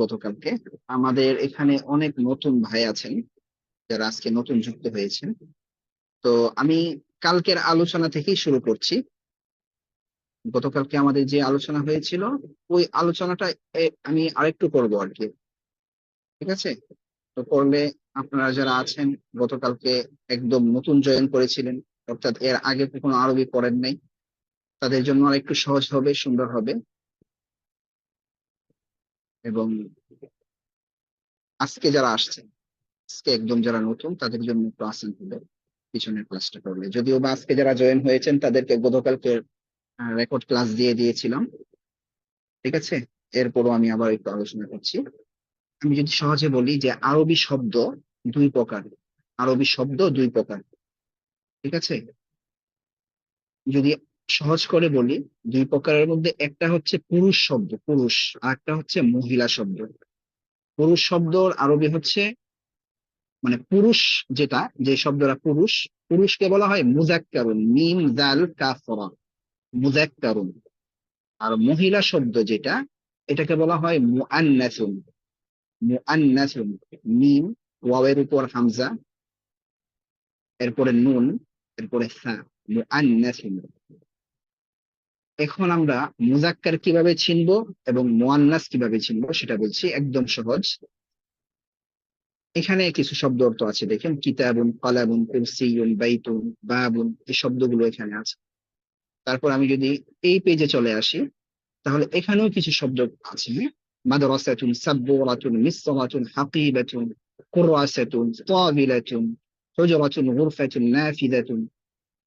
গতকালকে আমাদের এখানে অনেক নতুন ভাই আছেন যারা আজকে নতুন যুক্ত হয়েছেন। তো আমি কালকের আলোচনা থেকেই শুরু করছি। গতকালকে আমাদের যে আলোচনা হয়েছিল ওই আলোচনাটা আমি আরেকটু করবো আর কি। ঠিক আছে? তো করলে আপনারা যারা আছেন গতকালকে একদম নতুন জয়েন করেছিলেন, অর্থাৎ এর আগে কখনো আরবি পড়েন নাই, তাদের জন্য আর একটু সহজ হবে, সুন্দর হবে। এবং আজকে যারা আসছেন, আজকে একদম যারা নতুন তাদের জন্য একটু আসান হবে পিছনের ক্লাসটা করলে। যদিও বা আজকে যারা জয়েন হয়েছেন তাদেরকে গতকালকে রেকর্ড ক্লাস দিয়ে দিয়েছিলাম। ঠিক আছে? এরপরও আমি আবার একটু আলোচনা করছি। আমি যদি সহজে বলি যে আরবি শব্দ দুই প্রকার। আরবি শব্দ দুই প্রকার। ঠিক আছে? যদি সহজ করে বলি, দুই প্রকারের মধ্যে একটা হচ্ছে পুরুষ শব্দ, পুরুষ, আর একটা হচ্ছে মহিলা শব্দ। পুরুষ শব্দর আরবি হচ্ছে, মানে পুরুষ যেটা, যে শব্দটা পুরুষ, পুরুষকে বলা হয় মুযাক্কারুন, মিম জাল কাফ রা, মুযাক্কারুন। আর মহিলা শব্দ যেটা, এটাকে বলা হয় মুআন্নাসুন, মুআন্নাসুন। মিম, ওয়াওয়ের উপর হামজা, এরপরে নুন, এরপরে সা, মুআন্নাসুন। এখন আমরা মুযাক্কার কিভাবে চিনবো এবং মুআন্নাস কিভাবে চিনবো সেটা বলছি, একদম সহজ। এখানে কিছু শব্দ অর্থ আছে, দেখেন, কিতাবুন, কলামুন, কুরসিয়ুন, বাইতুন, বাবুন, এই শব্দগুলো এখানে আছে। তারপর আমি যদি এই পেজে চলে আসি, তাহলে এখানেও কিছু শব্দ আছে। মাদ্রাসাতুন, সাব্বুরাতুন, মিসরাতুন, হাকিবাতুন, কুররাসাতুন, তাবিলাতুন, হুজরাতুন, গুরফাতুন, নাফিদাতুন।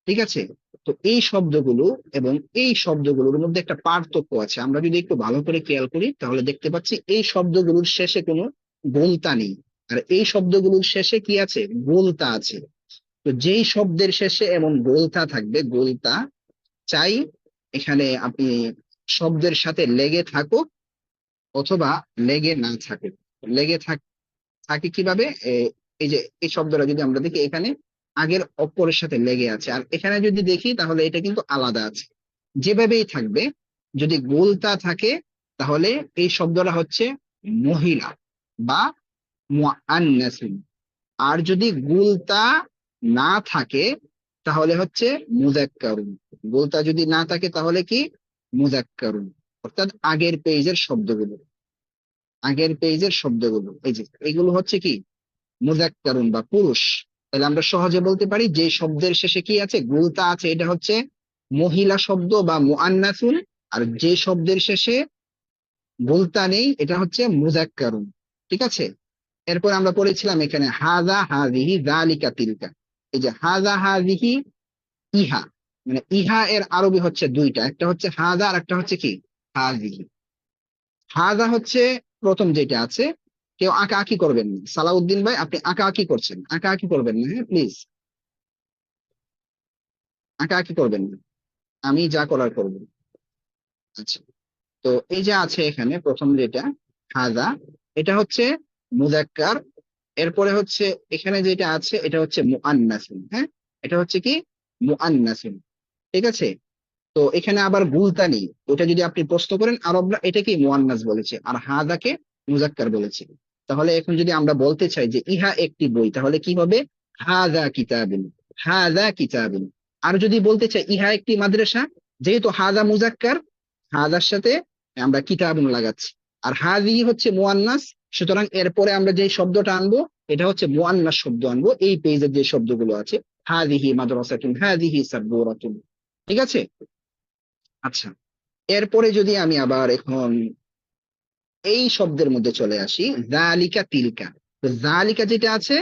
ঠিক আছে? তো এই শব্দগুলো এবং এই শব্দগুলোর মধ্যে একটা পার্থক্য আছে। আমরা যদি একটু ভালো করে খেয়াল করি তাহলে দেখতে পাচ্ছি এই শব্দগুলোর শেষে কোনো গোলতা নেই, আর এই শব্দগুলোর শেষে কি আছে? গোলতা আছে। তো যেই শব্দের শেষে এমন গোলতা থাকবে, গোলতা চাই এখানে আপনি শব্দের সাথে লেগে থাকুক অথবা লেগে না থাকুক। লেগে থাকে কিভাবে? এই যে এই শব্দটা যদি আমরা দেখি, এখানে আগের অপরের সাথে লেগে আছে, আর এখানে যদি দেখি তাহলে এটা কিন্তু আলাদা আছে। যেভাবেই থাকবে, যদি গোলতা থাকে তাহলে এই শব্দটা হচ্ছে মহিলা বা মুআন্নাসুন। আর যদি গোলতা না থাকে তাহলে হচ্ছে মুযাক্কারুন। গোলতা যদি না থাকে তাহলে কি? মুযাক্কারুন। অর্থাৎ আগের পেজের শব্দগুলো, আগের পেজের শব্দগুলো এই যে এগুলো হচ্ছে কি? মুযাক্কারুন বা পুরুষ। তাহলে আমরা সহজে বলতে পারি যে শব্দের শেষে কি আছে? গুলতা আছে, এটা হচ্ছে মহিলা শব্দ বা মুআন্নাসুন। আর যে শব্দের শেষে গুলতা নেই এটা হচ্ছে মুযাক্কারুন। ঠিক আছে? এরপর আমরা পড়েছিলাম এখানে হাযা, হাযিহি, যালিকা, তিলকা। এই যে হাযা, হাযিহি, ইহা, মানে ইহা এর আরবি হচ্ছে দুইটা, একটা হচ্ছে হাযা আর একটা হচ্ছে কি? হাযিহি। হাযা হচ্ছে প্রথম যেটা আছে। কেউ আঁকা আঁকি করবেন না, সালাউদ্দিন ভাই, আপনি আঁকা আঁকি করছেন, আঁকা আঁকি করবেন না, হ্যাঁ প্লিজ, আঁকা আঁকি করবেন না। আমি যা করার করব। আচ্ছা। তো এই যে আছে এখানে প্রথম যেটা হাযা, এটা হচ্ছে মুযাক্কার। এরপরে হচ্ছে এখানে যেটা আছে এটা হচ্ছে মুআন্নাসুন, হ্যাঁ, এটা হচ্ছে কি? মুআন্নাসুন। ঠিক আছে? তো এখানে আবার গুলতা নেই, ওটা যদি আপনি প্রশ্ন করেন আরবরা এটাকেই মুআন্নাস বলেছে আর হাদাকে মুযাক্কার বলেছে। তাহলে এখন যদি আমরা বলতে চাই যে ইহা একটি বই, তাহলে কি হবে? হাযা কিতাবুন, হাযা কিতাবুন। আর যদি বলতে চাই ইহা একটি মাদ্রাসা, যেহেতু হাযা মুযাক্কার, হাযার সাথে আমরা কিতাবুন লাগাচ্ছি, আর হাযিহি হচ্ছে মুআন্নাস, সুতরাং এরপরে আমরা যে শব্দটা আনবো এটা হচ্ছে মুআন্নাস শব্দ আনবো। এই পেজের যে শব্দগুলো আছে, হাযিহি মাদ্রাসাতুন, হাযিহি সাব্বুরাতুন। ঠিক আছে? আচ্ছা। এরপরে যদি আমি আবার এখন এই শব্দের মধ্যে চলে আসি, জালিকা, তিলকা। তো জালিকা যেটা আছে,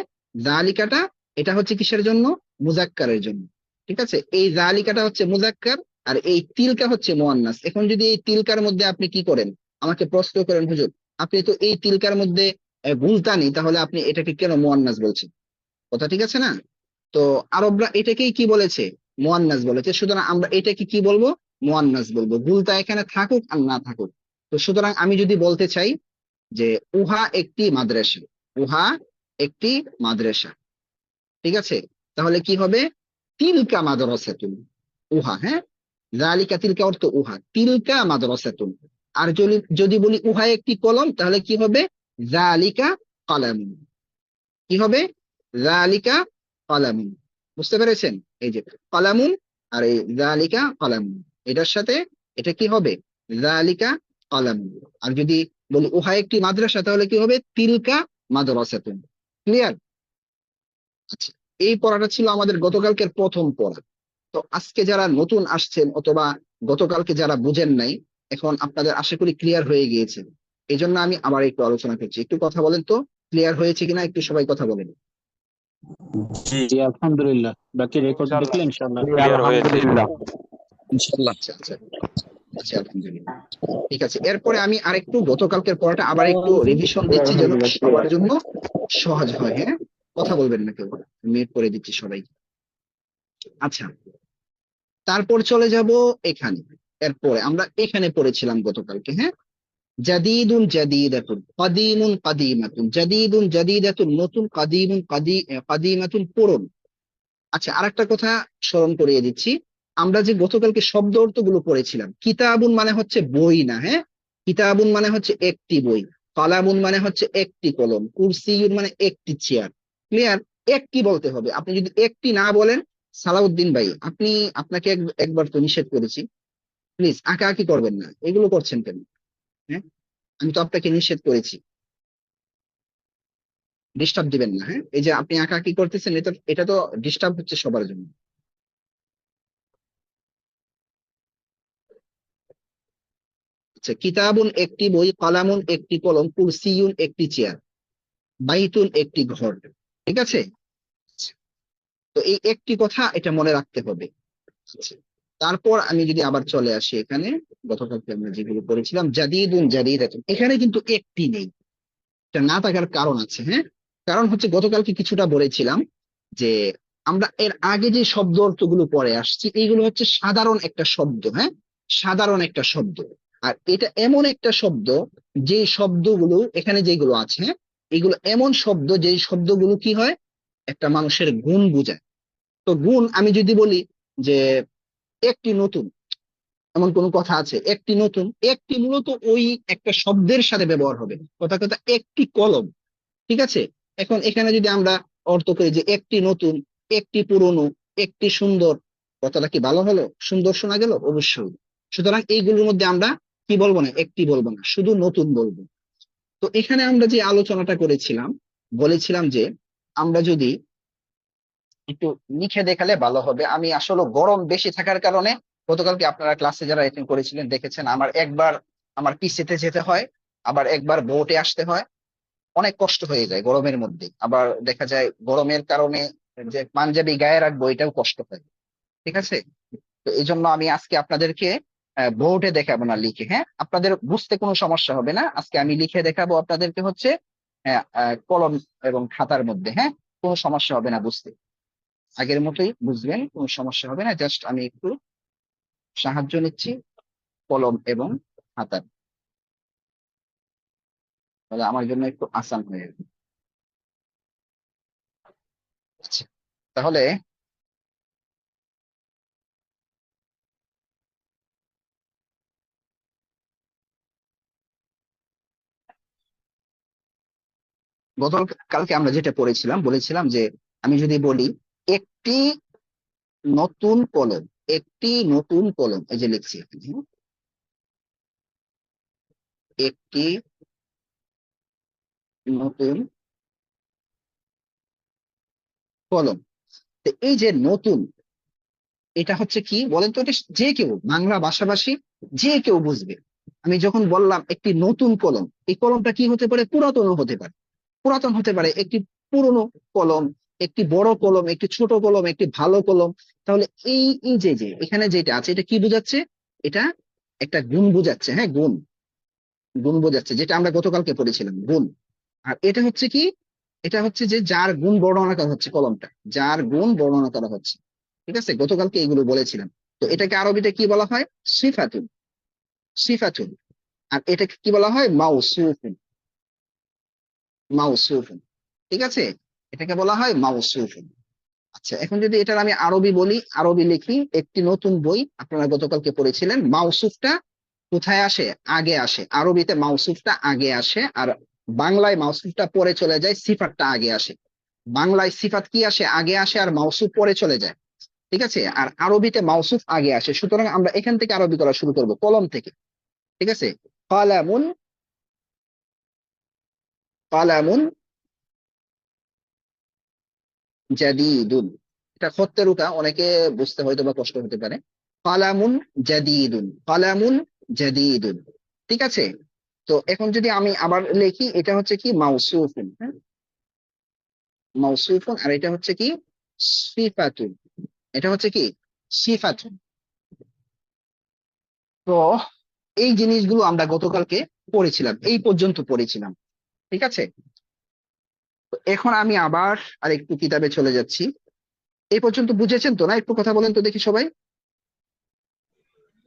জালিকাটা এটা হচ্ছে কিসের জন্য? মুযাক্কারের জন্য। ঠিক আছে? এই জালিকাটা হচ্ছে মুযাক্কার, আর এই তিলকা হচ্ছে মুআন্নাস। এখন যদি এই তিলকার মধ্যে আপনি কি করেন, আমাকে প্রশ্ন করেন, হুজুর আপনি তো এই তিলকার মধ্যে গুলতা নেই, তাহলে আপনি এটাকে কেন মুআন্নাস বলছেন? কথা ঠিক আছে না? তো আরবরা এটাকেই কি বলেছে? মুআন্নাস বলেছে। সুতরাং আমরা এটাকে কি বলবো? মুআন্নাস বলবো, গুলতা এখানে থাকুক আর না থাকুক। তো সুতরাং আমি যদি বলতে চাই যে উহা একটি মাদ্রাসা, উহা একটি মাদ্রাসা, ঠিক আছে, তাহলে কি হবে? তিলকা মাদ্রাসাতুন, উহা, হ্যাঁ, যালিকা তিলকা অর্থ উহা, তিলকা মাদ্রাসাতুন। আর যদি যদি বলি উহাই একটি কলম, তাহলে কি হবে? যালিকা কলামুন। কি হবে? যালিকা কলামুন। বুঝতে পেরেছেন? এই যে কলামুন আর এই যালিকা কলামুন, এটার সাথে এটা কি হবে? যালিকা কলামুন। আর যদি বলি উহা একটি মাদ্রাসা, তাহলে কি হবে? তিলকা মাদ্রাসাতুন। ক্লিয়ার? আচ্ছা, এই পড়াটা ছিল আমাদের গতকালকের প্রথম পড়া। তো আজকে যারা নতুন আসছেন অথবা গতকালকে যারা বুঝেন নাই, এখন আপনাদের আশা করি ক্লিয়ার হয়ে গিয়েছে। এই জন্য আমি আবার একটু আলোচনা করছি। একটু কথা বলেন তো, ক্লিয়ার হয়েছে কিনা একটু সবাই কথা বলেন। জি জি, আলহামদুলিল্লাহ। বাকি রেকর্ড দেখলে ইনশাআল্লাহ। জি আলহামদুলিল্লাহ। ইনশাআল্লাহ। আচ্ছা আচ্ছা আচ্ছা, আলহামদুলিল্লাহ। ঠিক আছে, এরপরে আমি আরেকটু গতকালকের পড়াটা আবার একটু রিভিশন দিচ্ছি, যেন সবার জন্য সহজ হয়। হ্যাঁ, কথা বলবেন না কেউ, মিউট করে দিচ্ছি সবাই। আচ্ছা, তারপর চলে যাব এখানে। এরপরে আমরা এখানে পড়েছিলাম গতকালকে। হ্যাঁ, জাদিদুন জাদিদাতুন, কাদিমুন কাদিমাতুন, জাদিদুন জাদিদাতুন নতুন, কাদিমুন কাদিমাতুন পুরন। আচ্ছা, আরেকটা কথা স্মরণ করিয়ে দিচ্ছি। আমরা যে গতকালকে শব্দ অর্থগুলো পড়েছিলাম, কিতাবুন মানে হচ্ছে বই না, হ্যাঁ, কিতাবুন মানে হচ্ছে একটি বই, কলামুন মানে হচ্ছে একটি কলম, কুরসিয়ুন মানে একটি চেয়ার। ক্লিয়ার? একটি বলতে হবে। আপনি যদি একটি না বলেন, সালাউদ্দিন ভাই আপনি, আপনাকে একবার তো নিষেধ করেছি, প্লিজ আঁকাআঁকি করবেন না, এগুলো করছেন কেন? হ্যাঁ, আমি তো আপনাকে নিষেধ করেছি, ডিস্টার্ব দিবেন না। হ্যাঁ, এই যে আপনি আঁকাআঁকি করতেছেন, এটা এটা তো ডিস্টার্ব হচ্ছে সবার জন্য। আচ্ছা, কিতাবুন একটি বই, কলামুন একটি কলম, কুরসিয়ুন একটি চেয়ার, বাইতুন একটি ঘর। ঠিক আছে? তো এই একটি কথা এটা মনে রাখতে হবে। আচ্ছা, তারপর আমি যদি আবার চলে আসি এখানে, গতকালকে আমরা যেগুলো পড়েছিলাম, জাদিদুন জাদিদাতুন, এখানে কিন্তু একটি নেই। এটা না থাকার কারণ আছে। হ্যাঁ, কারণ হচ্ছে গতকালকে কিছুটা বলেছিলাম যে আমরা এর আগে যে শব্দ অর্থগুলো পড়ে আসছি, এইগুলো হচ্ছে সাধারণ একটা শব্দ। হ্যাঁ, সাধারণ একটা শব্দ। আর এটা এমন একটা শব্দ, যে শব্দগুলো এখানে যেগুলো আছে, হ্যাঁ, এগুলো এমন শব্দ যে শব্দগুলো কি হয়, একটা মানুষের গুণ বোঝায়। তো গুণ আমি যদি বলি যে একটি নতুন, এমন কোন কথা আছে? একটি নতুন, একটি মূলত ওই একটা শব্দের সাথে ব্যবহার হবে। কথা কথা একটি কলম। ঠিক আছে? এখন এখানে যদি আমরা অর্থ করি যে একটি নতুন, একটি পুরনো, একটি সুন্দর, কথাটা কি ভালো হলো? সুন্দর শোনা গেল? অবশ্যই। সুতরাং এইগুলোর মধ্যে আমরা কি বলবো না, একটি বলবো না, শুধু নতুন বলবো। তো এখানে আমরা যে আলোচনাটা করেছিলাম, বলেছিলাম যে আমরা যদি একটু লিখে দেখালে ভালো হবে। আমি আসলে গরম বেশি থাকার কারণে, গতকালকে আপনারা ক্লাসে যারা অ্যাটেন্ড করেছিলেন দেখেছেন, আমার একবার আমার পিসিতে যেতে হয়, আবার একবার বোটে আসতে হয়, অনেক কষ্ট হয়ে যায় গরমের মধ্যে। আবার দেখা যায় গরমের কারণে যে পাঞ্জাবি গায়ে রাখবো, এটাও কষ্ট হয়। ঠিক আছে? তো এই জন্য আমি আজকে আপনাদেরকে বোর্ডে দেখাবো না, লিখে। হ্যাঁ, আপনাদের বুঝতে কোনো সমস্যা হবে না, আজকে আমি লিখে দেখাবো আপনাদেরকে হচ্ছে কলম এবং খাতার মধ্যে। হ্যাঁ, কোনো সমস্যা হবে না বুঝতে, আগের মতোই বুঝবেন, কোনো সমস্যা হবে না। জাস্ট আমি একটু সাহায্য নিচ্ছি কলম এবং খাতার, তাহলে আমার জন্য একটু আসান হয়ে যাবে। আচ্ছা, তাহলে গতকালকে আমরা যেটা পড়েছিলাম, বলেছিলাম যে আমি যদি বলি একটি নতুন কলম, একটি নতুন কলম, এই যে লিখছি এখানে, হ্যাঁ? একটি নতুন কলম। তো এই যে নতুন, এটা হচ্ছে কি বলেন তো? এটা যে কেউ, বাংলা ভাষাভাষী যে কেউ বুঝবে। আমি যখন বললাম একটি নতুন কলম, এই কলমটা কি হতে পারে? পুরাতনও হতে পারে, পুরাতন হতে পারে, একটি পুরনো কলম, একটি বড় কলম, একটি ছোট কলম, একটি ভালো কলম। তাহলে এই এই যে যে এখানে যেটা আছে, এটা কি বোঝাচ্ছে? এটা একটা গুণ বোঝাচ্ছে। হ্যাঁ, গুণ, গুণ বোঝাচ্ছে, যেটা আমরা গতকালকে পড়েছিলাম, গুণ। আর এটা হচ্ছে কি? এটা হচ্ছে যে যার গুণ বর্ণনা করা হচ্ছে, কলমটা যার গুণ বর্ণনা করা হচ্ছে। ঠিক আছে, গতকালকে এগুলো বলেছিলাম। তো এটাকে আরবিতে কি বলা হয়? সিফাতুন, সিফাতুন। আর এটাকে কি বলা হয়? মাউসুফুন, মাউসুফুন। ঠিক আছে, এটাকে বলা হয় মাউসুফুন। আচ্ছা, এখন যদি এটার আমি আরবি বলি, আরবি লিখি, একটি নতুন বই, আপনারা গতকালকে পড়েছিলেন মাউসুফটা কোথায় আসে? আগে আসে। আরবিতে মাউসুফটা আগে আসে, আর বাংলায় মাউসুফটা পরে চলে যায়, সিফাতটা আগে আসে। বাংলায় সিফাত কি আসে? আগে আসে, আর মাউসুফ পরে চলে যায়। ঠিক আছে, আর আরবিতে মাউসুফ আগে আসে। সুতরাং আমরা এখান থেকে আরবি করা শুরু করব, কলম থেকে। ঠিক আছে, কালামুন, কালামুন জাদিদুন। এটা খত্তের উঠা, অনেকে বুঝতে হয়তো বা কষ্ট হতে পারে। কালামুন জাদিদুন, কালামুন জাদিদুন। ঠিক আছে, তো এখন যদি আমি আবার লিখি, এটা হচ্ছে কি মাউসুফুন, হ্যাঁ, মাউসুফুন, আর এটা হচ্ছে কি সিফাতুন। এটা হচ্ছে কি সিফাতুন। তো এই জিনিসগুলো আমরা গতকালকে পড়েছিলাম, এই পর্যন্ত পড়েছিলাম। ঠিক আছে, তো এখন আমি আবার আরেকটু কিতাবে চলে যাচ্ছি। এই পর্যন্ত বুঝেছেন তো? না, একটু কথা বলেন তো দেখি সবাই।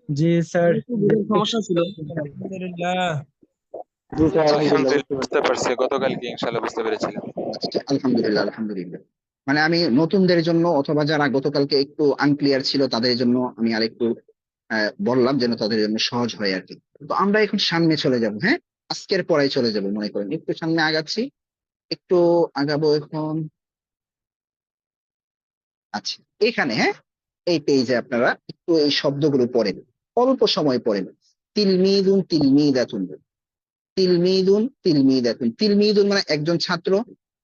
জি স্যার। একটু বুঝার সমস্যা ছিল। আলহামদুলিল্লাহ। জি স্যার, আলহামদুলিল্লাহ বুঝতে আলহামদুলিল্লাহ পারছি। বুঝতে পারছি, গতকালকে ইনশাল্লাহ বুঝতে পেরেছিলাম। আচ্ছা, আলহামদুলিল্লাহ, আলহামদুলিল্লাহ। মানে আমি নতুনদের জন্য, অথবা যারা গতকালকে একটু আনক্লিয়ার ছিল তাদের জন্য আমি আরেকটু বললাম, যেন তাদের জন্য সহজ হয় আর কি। তো আমরা এখন সামনে চলে যাব, হ্যাঁ, আজকের পড়ায় চলে যাব। মনে করেন একটু সামনে আগাচ্ছি, একটু আগাবো এখন। আচ্ছা, এখানে, হ্যাঁ, এই পেজে আপনারা একটু এই শব্দগুলো পড়েন, অল্প সময় পড়েন। তিলমিদুন তিলমিদাতুন, তিলমিদুন তিলমিদাতুন। তিলমিদুন মানে একজন ছাত্র,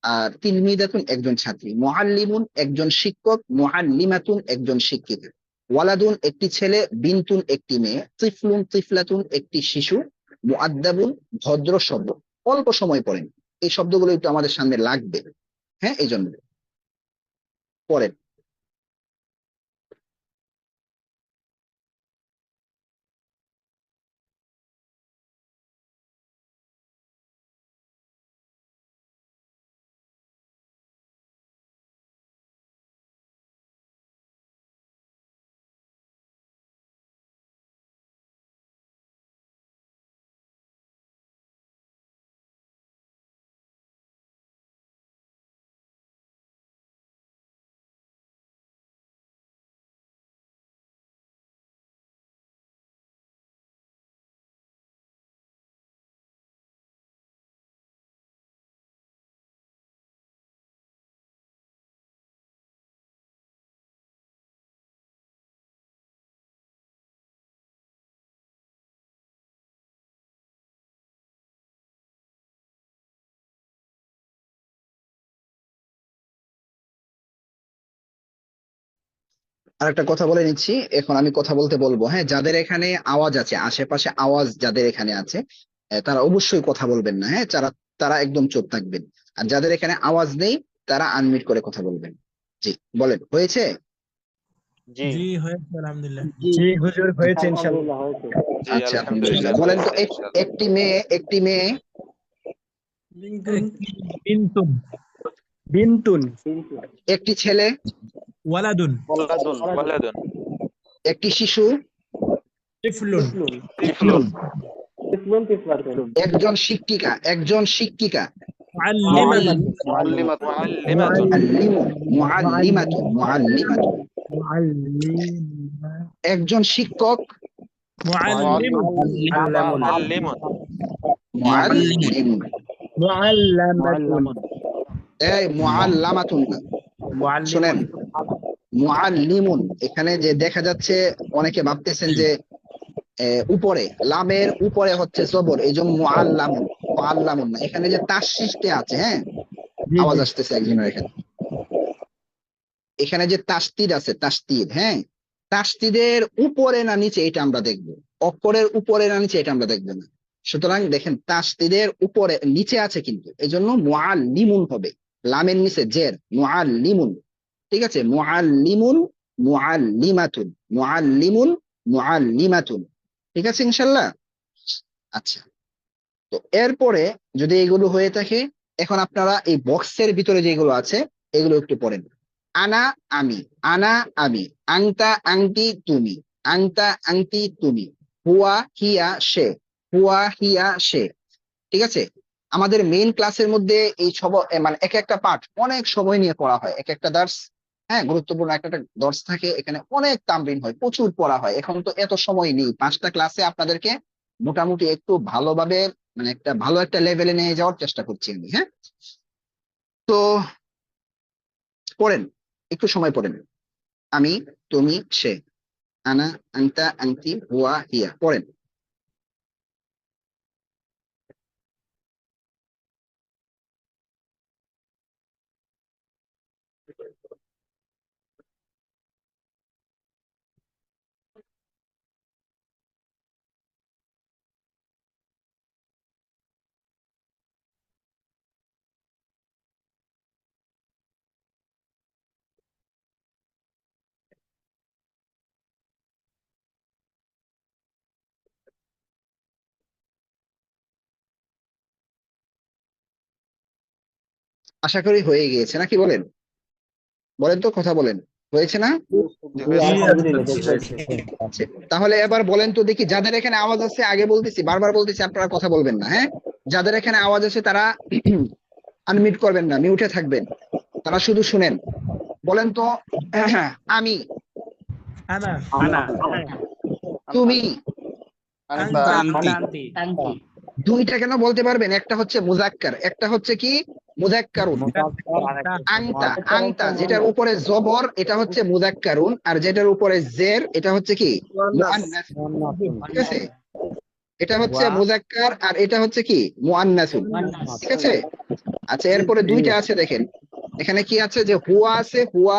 আর তিলমিদাতুন একজন ছাত্রী। মুআল্লিমুন একজন শিক্ষক, মুআল্লিমাতুন একজন শিক্ষিকা। ওয়ালাদুন একটি ছেলে, বিনতুন একটি মেয়ে, তিফলুন তিফলাতুন একটি শিশু, মুআদ্দাবুন ভদ্র শব্দ। অল্প সময় পড়েন, এই শব্দগুলো একটু আমাদের সামনে লাগবে, হ্যাঁ, এই জন্য পড়েন। আর একটা কথা বলে নিচ্ছি, এখন আমি কথা বলতে বলবো, হ্যাঁ, যাদের এখানে আওয়াজ আছে, আশেপাশে আওয়াজ যাদের এখানে আছে, তারা অবশ্যই কথা বলবেন না, হ্যাঁ, তারা তারা একদম চুপ থাকবেন। আর যাদের এখানে আওয়াজ নেই, তারা আনমিউট করে কথা বলবেন। জি, বলেন, হয়েছে? জি জি হয়েছে আলহামদুলিল্লাহ। জি হুজুর, হয়েছে ইনশাআল্লাহ। আলহামদুলিল্লাহ হয়েছে। জি আচ্ছা, আলহামদুলিল্লাহ। আলহামদুলিল্লাহ বলেন তো, হয়েছে ইনশাল্লাহ। একটি মেয়ে, একটি মেয়ে, বিনতুন, বিনতুন, একটি ছেলে, ওয়ালাদুন, ওয়ালাদুন, ওয়ালাদুন, একটি শিশু, তিফলুন, তিফলুন, তিফলুন, তিফলুন, তিফলাতুন, একজন শিক্ষিকা, একজন শিক্ষিকা, মুআল্লিমাতুন, মুআল্লিমাতুন, মুআল্লিমাতুন, মুআল্লিমুন, মুআল্লিমাতুন, মুআল্লিমাতুন, মুআল্লিমা, একজন শিক্ষক, মুআল্লিমুন, মুআল্লিমুন, মুআল্লিমুন, মুআল্লামাতুন, মুআল্লামুন, এই মুআল্লামাতুন না, শুনেন, মুআল্লিমুন এখানে যে দেখা যাচ্ছে, অনেকে ভাবতেছেন যে উপরে লামের উপরে হচ্ছে জবর, এই জন্য মুআল্লামুন, মুআল্লামুন না, এখানে যে তাসশিসটা আছে, হ্যাঁ, জি আওয়াজ জি, আসতেছে একজনের এখানে। এখানে যে তাসতিদ আছে, তাসতিদ, হ্যাঁ, তাসতিদের উপরে না নিচে এটা আমরা দেখবো, অক্ষরের উপরে না নিচে এটা আমরা দেখবো না। সুতরাং দেখেন, তাসতিদের উপরে নিচে আছে, কিন্তু এই জন্য মুআল্লিমুন হবে, লামের নিচে জের, মুআল্লিমুন। ঠিক আছে, মুআল্লিমুন, মুআল্লিমাতুন, মুআল্লিমুন, মুআল্লিমাতুন। ঠিক আছে ইনশাল্লাহ। আচ্ছা, তো এরপরে যদি এগুলো হয়ে থাকে, এখন আপনারা এই বক্সের ভিতরে যেগুলো আছে এগুলো একটু পড়েন। আনা আমি, আনা আমি, আংতা আংটি তুমি, আংতা আংটি তুমি, হুয়া হিয়া সে, হুয়া হিয়া সে। ঠিক আছে, আমাদের মেইন ক্লাসের মধ্যে এই সব মানে এক একটা পাঠ অনেক সময় নিয়ে পড়া হয়, এক একটা দার্স হ্যাঁ, গুরুত্বপূর্ণ একটা একটা দর্স থাকে, এখানে অনেক তামরিন হয়, প্রচুর পড়া হয়। এখন তো এত সময় নেই, 5টা ক্লাসে আপনাদেরকে মোটামুটি একটু ভালোভাবে মানে একটা ভালো একটা লেভেলে নিয়ে যাওয়ার চেষ্টা করছি আমি। হ্যাঁ, তো পড়েন, একটু সময় পড়েন। আমি, তুমি, সে, আনা, আনতা, আনতি, হুয়া, হিয়া, পড়েন। আশা করি হয়ে গিয়েছে নাকি, বলেন বলেন তো, কথা বলেন, হয়েছে না? জি, জি, হয়েছে। আলহামদুলিল্লাহ হয়েছে। আচ্ছা, তাহলে এবার বলেন তো দেখি, যাদের এখানে আওয়াজ আছে, আগে বলতেছি, বারবার বলতেছি, আপনারা কথা বলবেন না। হ্যাঁ, যাদের এখানে আওয়াজ আছে তারা আনমিউট করবেন না, মিউটে থাকবেন, তারা শুধু শুনেন। বলেন তো, আমি, أنا তুমি, আনতা, أنت দুইটা কেন বলতে পারবেন? একটা হচ্ছে মুজাক্কার, একটা হচ্ছে কি মুজাক্কারুন। আংতা, আংতা যেটার উপরে জবর এটা হচ্ছে মুজাক্কারুন, আর যেটার উপরে জের এটা হচ্ছে কি মুআন্নাস। ঠিক আছে, এটা হচ্ছে মুজাক্কার আর এটা হচ্ছে কি মুআন্নাসুন। ঠিক আছে, আচ্ছা, এরপরে দুইটা আছে দেখেন, এখানে কি আছে, যে হুয়া আছে, হুয়া,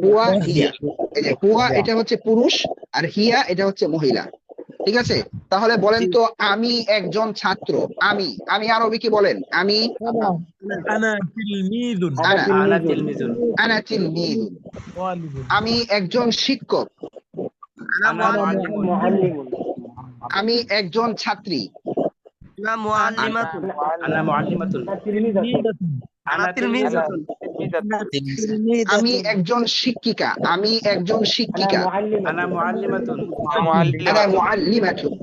হুয়া, হিয়া। এই যে হুয়া এটা হচ্ছে পুরুষ, আর হিয়া এটা হচ্ছে মহিলা। ঠিক আছে, তাহলে বলেন তো, আমি একজন ছাত্র, আমি, আমি আরবি কি বলেন? আমি, أنا تلميذ আনা, তিলমিজ, আনা তিলমিজ। طالب আমি একজন শিক্ষক, أنا মুআল্লিমুন, আমি একজন ছাত্রী, تلميذة আমি একজন শিক্ষিকা, আমি একজন আনা শিক্ষিকা, মুআল্লিমাতুন, আনা মুআল্লিমাতুন।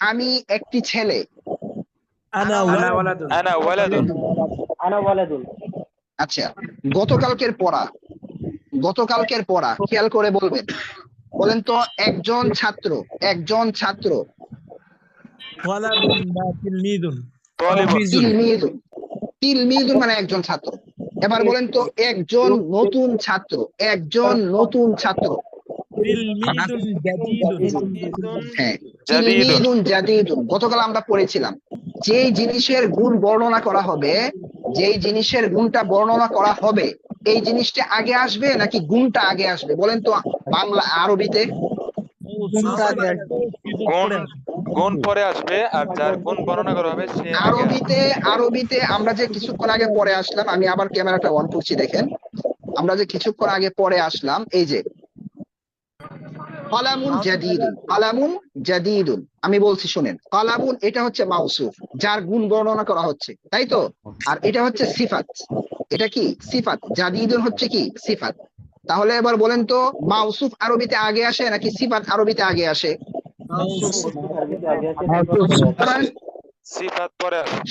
আমি একটি ছেলে, أنا ولد আনা ওয়ালাদুন। আনা ওয়ালাদুন, আচ্ছা, গতকালকের পড়া, গতকালকের পড়া খেয়াল করে বলবেন। বলেন তো, একজন ছাত্র, একজন ছাত্র, ولد لا تلميذ তালিবুন। তিলমিদুন, তিলমিদুন মানে একজন ছাত্র। এবার বলেন তো, একজন নতুন ছাত্র, একজন নতুন ছাত্র, تلميذ جديد হ্যাঁ, জাদিদুন। তিলমিদুন জাদিদুন। গতকাল আমরা পড়েছিলাম, যেই জিনিসের গুণ বর্ণনা করা হবে, যেই জিনিসের গুণটা বর্ণনা করা হবে, এই জিনিসটা আগে আসবে নাকি গুণটা আগে আসবে? বলেন তো, বাংলা আরবিতে গুণ গুণ পরে আসবে, আর যার গুণ বর্ণনা করা হবে সে আগে আসবে। আরবিতে, আরবিতে আমরা যে কিছুক্ষণ আগে পড়ে আসলাম, আমি আবার ক্যামেরাটা অন করছি দেখেন, আমরা যে কিছুক্ষণ আগে পড়ে আসলাম, এই যে কালামুন জাদিদুন, কালামুন জাদিদুন, আমি বলছি শুনেন, কালামুন এটা হচ্ছে মাউসুফ, যার গুণ বর্ণনা করা হচ্ছে, তাই তো? আর এটা হচ্ছে সিফাত, এটা কি সিফাত, জাদিদুন হচ্ছে কি সিফাত। তাহলে এবার বলেন তো, মাউসুফ আরবিতে আগে আসে নাকি সিফাত আরবিতে আগে আসে? কারণ, সিফাত পরে আসবে।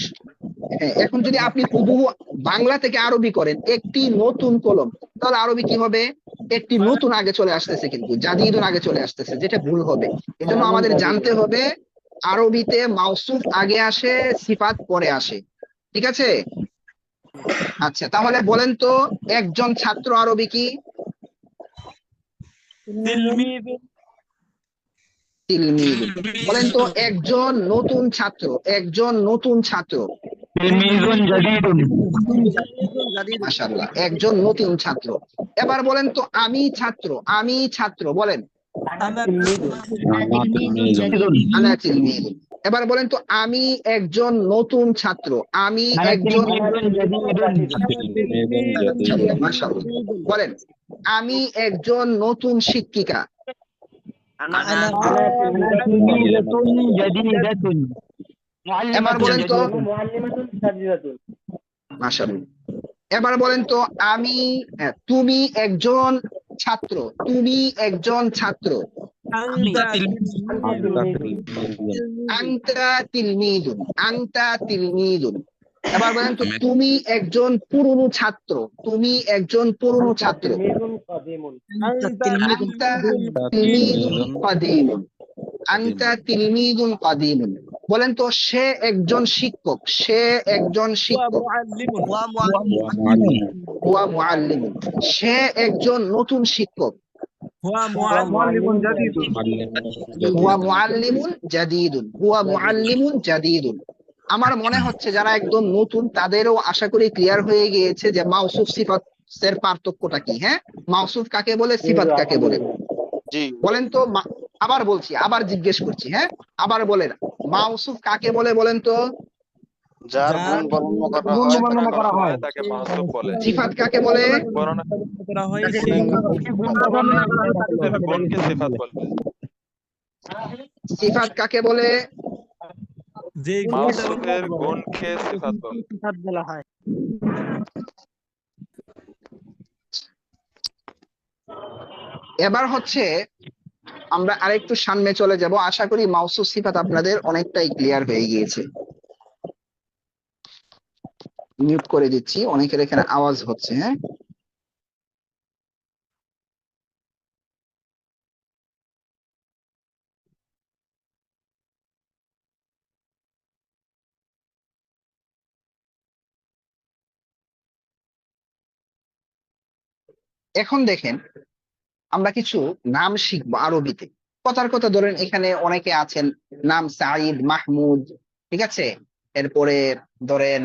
হ্যাঁ, এখন যদি আপনি হুবহু বাংলা থেকে আরবি করেন, একটি নতুন কলম, তাহলে আরবি কি হবে? একটি নতুন আগে চলে আসতেছে, কিন্তু জাদিদুন আগে চলে আসতেছে, যেটা ভুল হবে। এজন্য আমাদের জানতে হবে, আরবিতে মাউসুফ আগে আসে, সিফাত পরে আসে। ঠিক আছে, আচ্ছা, তাহলে বলেন তো, একজন ছাত্র আরবি কি? تلميذ তিলমিদুন। বলেন তো, একজন নতুন ছাত্র, একজন নতুন ছাত্র, মাশাআল্লাহ, একজন নতুন ছাত্র। এবার বলেন তো, আমি ছাত্র, আমি ছাত্র, বলেন أنا আনা তিলমিদুন। এবার বলেন তো, আমি একজন নতুন ছাত্র, আমি একজন, মাশাআল্লাহ, বলেন আমি একজন নতুন শিক্ষিকা, এবার বলেন তো, মুআল্লিমাতুন জাদিদাতুন, মাশাআল্লাহ, এবার বলেন তো, আমি, তুমি একজন ছাত্র, তুমি একজন ছাত্র, أنت আনতা তিলমিদুন, আনতা তিলমিদুন। এবার বলেন তো, তুমি একজন পুরনো ছাত্র, তুমি একজন পুরনো ছাত্র। তিলমিজুন কাদিমুন। أنت আনতা تلميذ তিলমিজুন কাদিমুন, আনতা তিলমিজুন কাদিমুন। বলেন তো, সে একজন শিক্ষক, সে একজন هو শিক্ষক। معلم হুয়া মুআল্লিমুন, সে একজন নতুন শিক্ষক। هو মুআল্লিমুন معلم জাদিদুন। হুয়া মুআল্লিমুন জাদিদুন, হুয়া মুআল্লিমুন জাদিদুন। আমার মনে হচ্ছে যারা একদম নতুন তাদেরও আশা করি ক্লিয়ার হয়ে গিয়েছে যে মাউসুফ সিফাতের পার্থক্যটা কি। হ্যাঁ, মাউসুফ কাকে বলে, সিফাত কাকে বলে। জি বলেন তো, আবার বলছি, আবার জিজ্ঞেস করছি, হ্যাঁ আবার বলেন, মাউসুফ কাকে বলে বলেন তো? যার যার গুণ বর্ণনা করা হয় তাকে মাউসুফ বলে। সিফাত কাকে বলে? বর্ণনা করা হয় সেই গুণকে সিফাত বলে। সিফাত কাকে বলে? যে মাউসুফের গুণকে সিফাত বলে। সিফাত বলা হয়। এবার হচ্ছে আমরা আরেকটু সামনে চলে যাব, আশা করি মাউসুফ সিফাত আপনাদের অনেকটাই ক্লিয়ার হয়ে গিয়েছে। মিউট করে দিচ্ছি, অনেকের এখানে আওয়াজ হচ্ছে। হ্যাঁ, এখন দেখেন আমরা কিছু নাম শিখবো আরবিতে। কথার কথা ধরেন এখানে অনেকে আছেন, নাম সাঈদ, মাহমুদ, ঠিক আছে। এরপরে ধরেন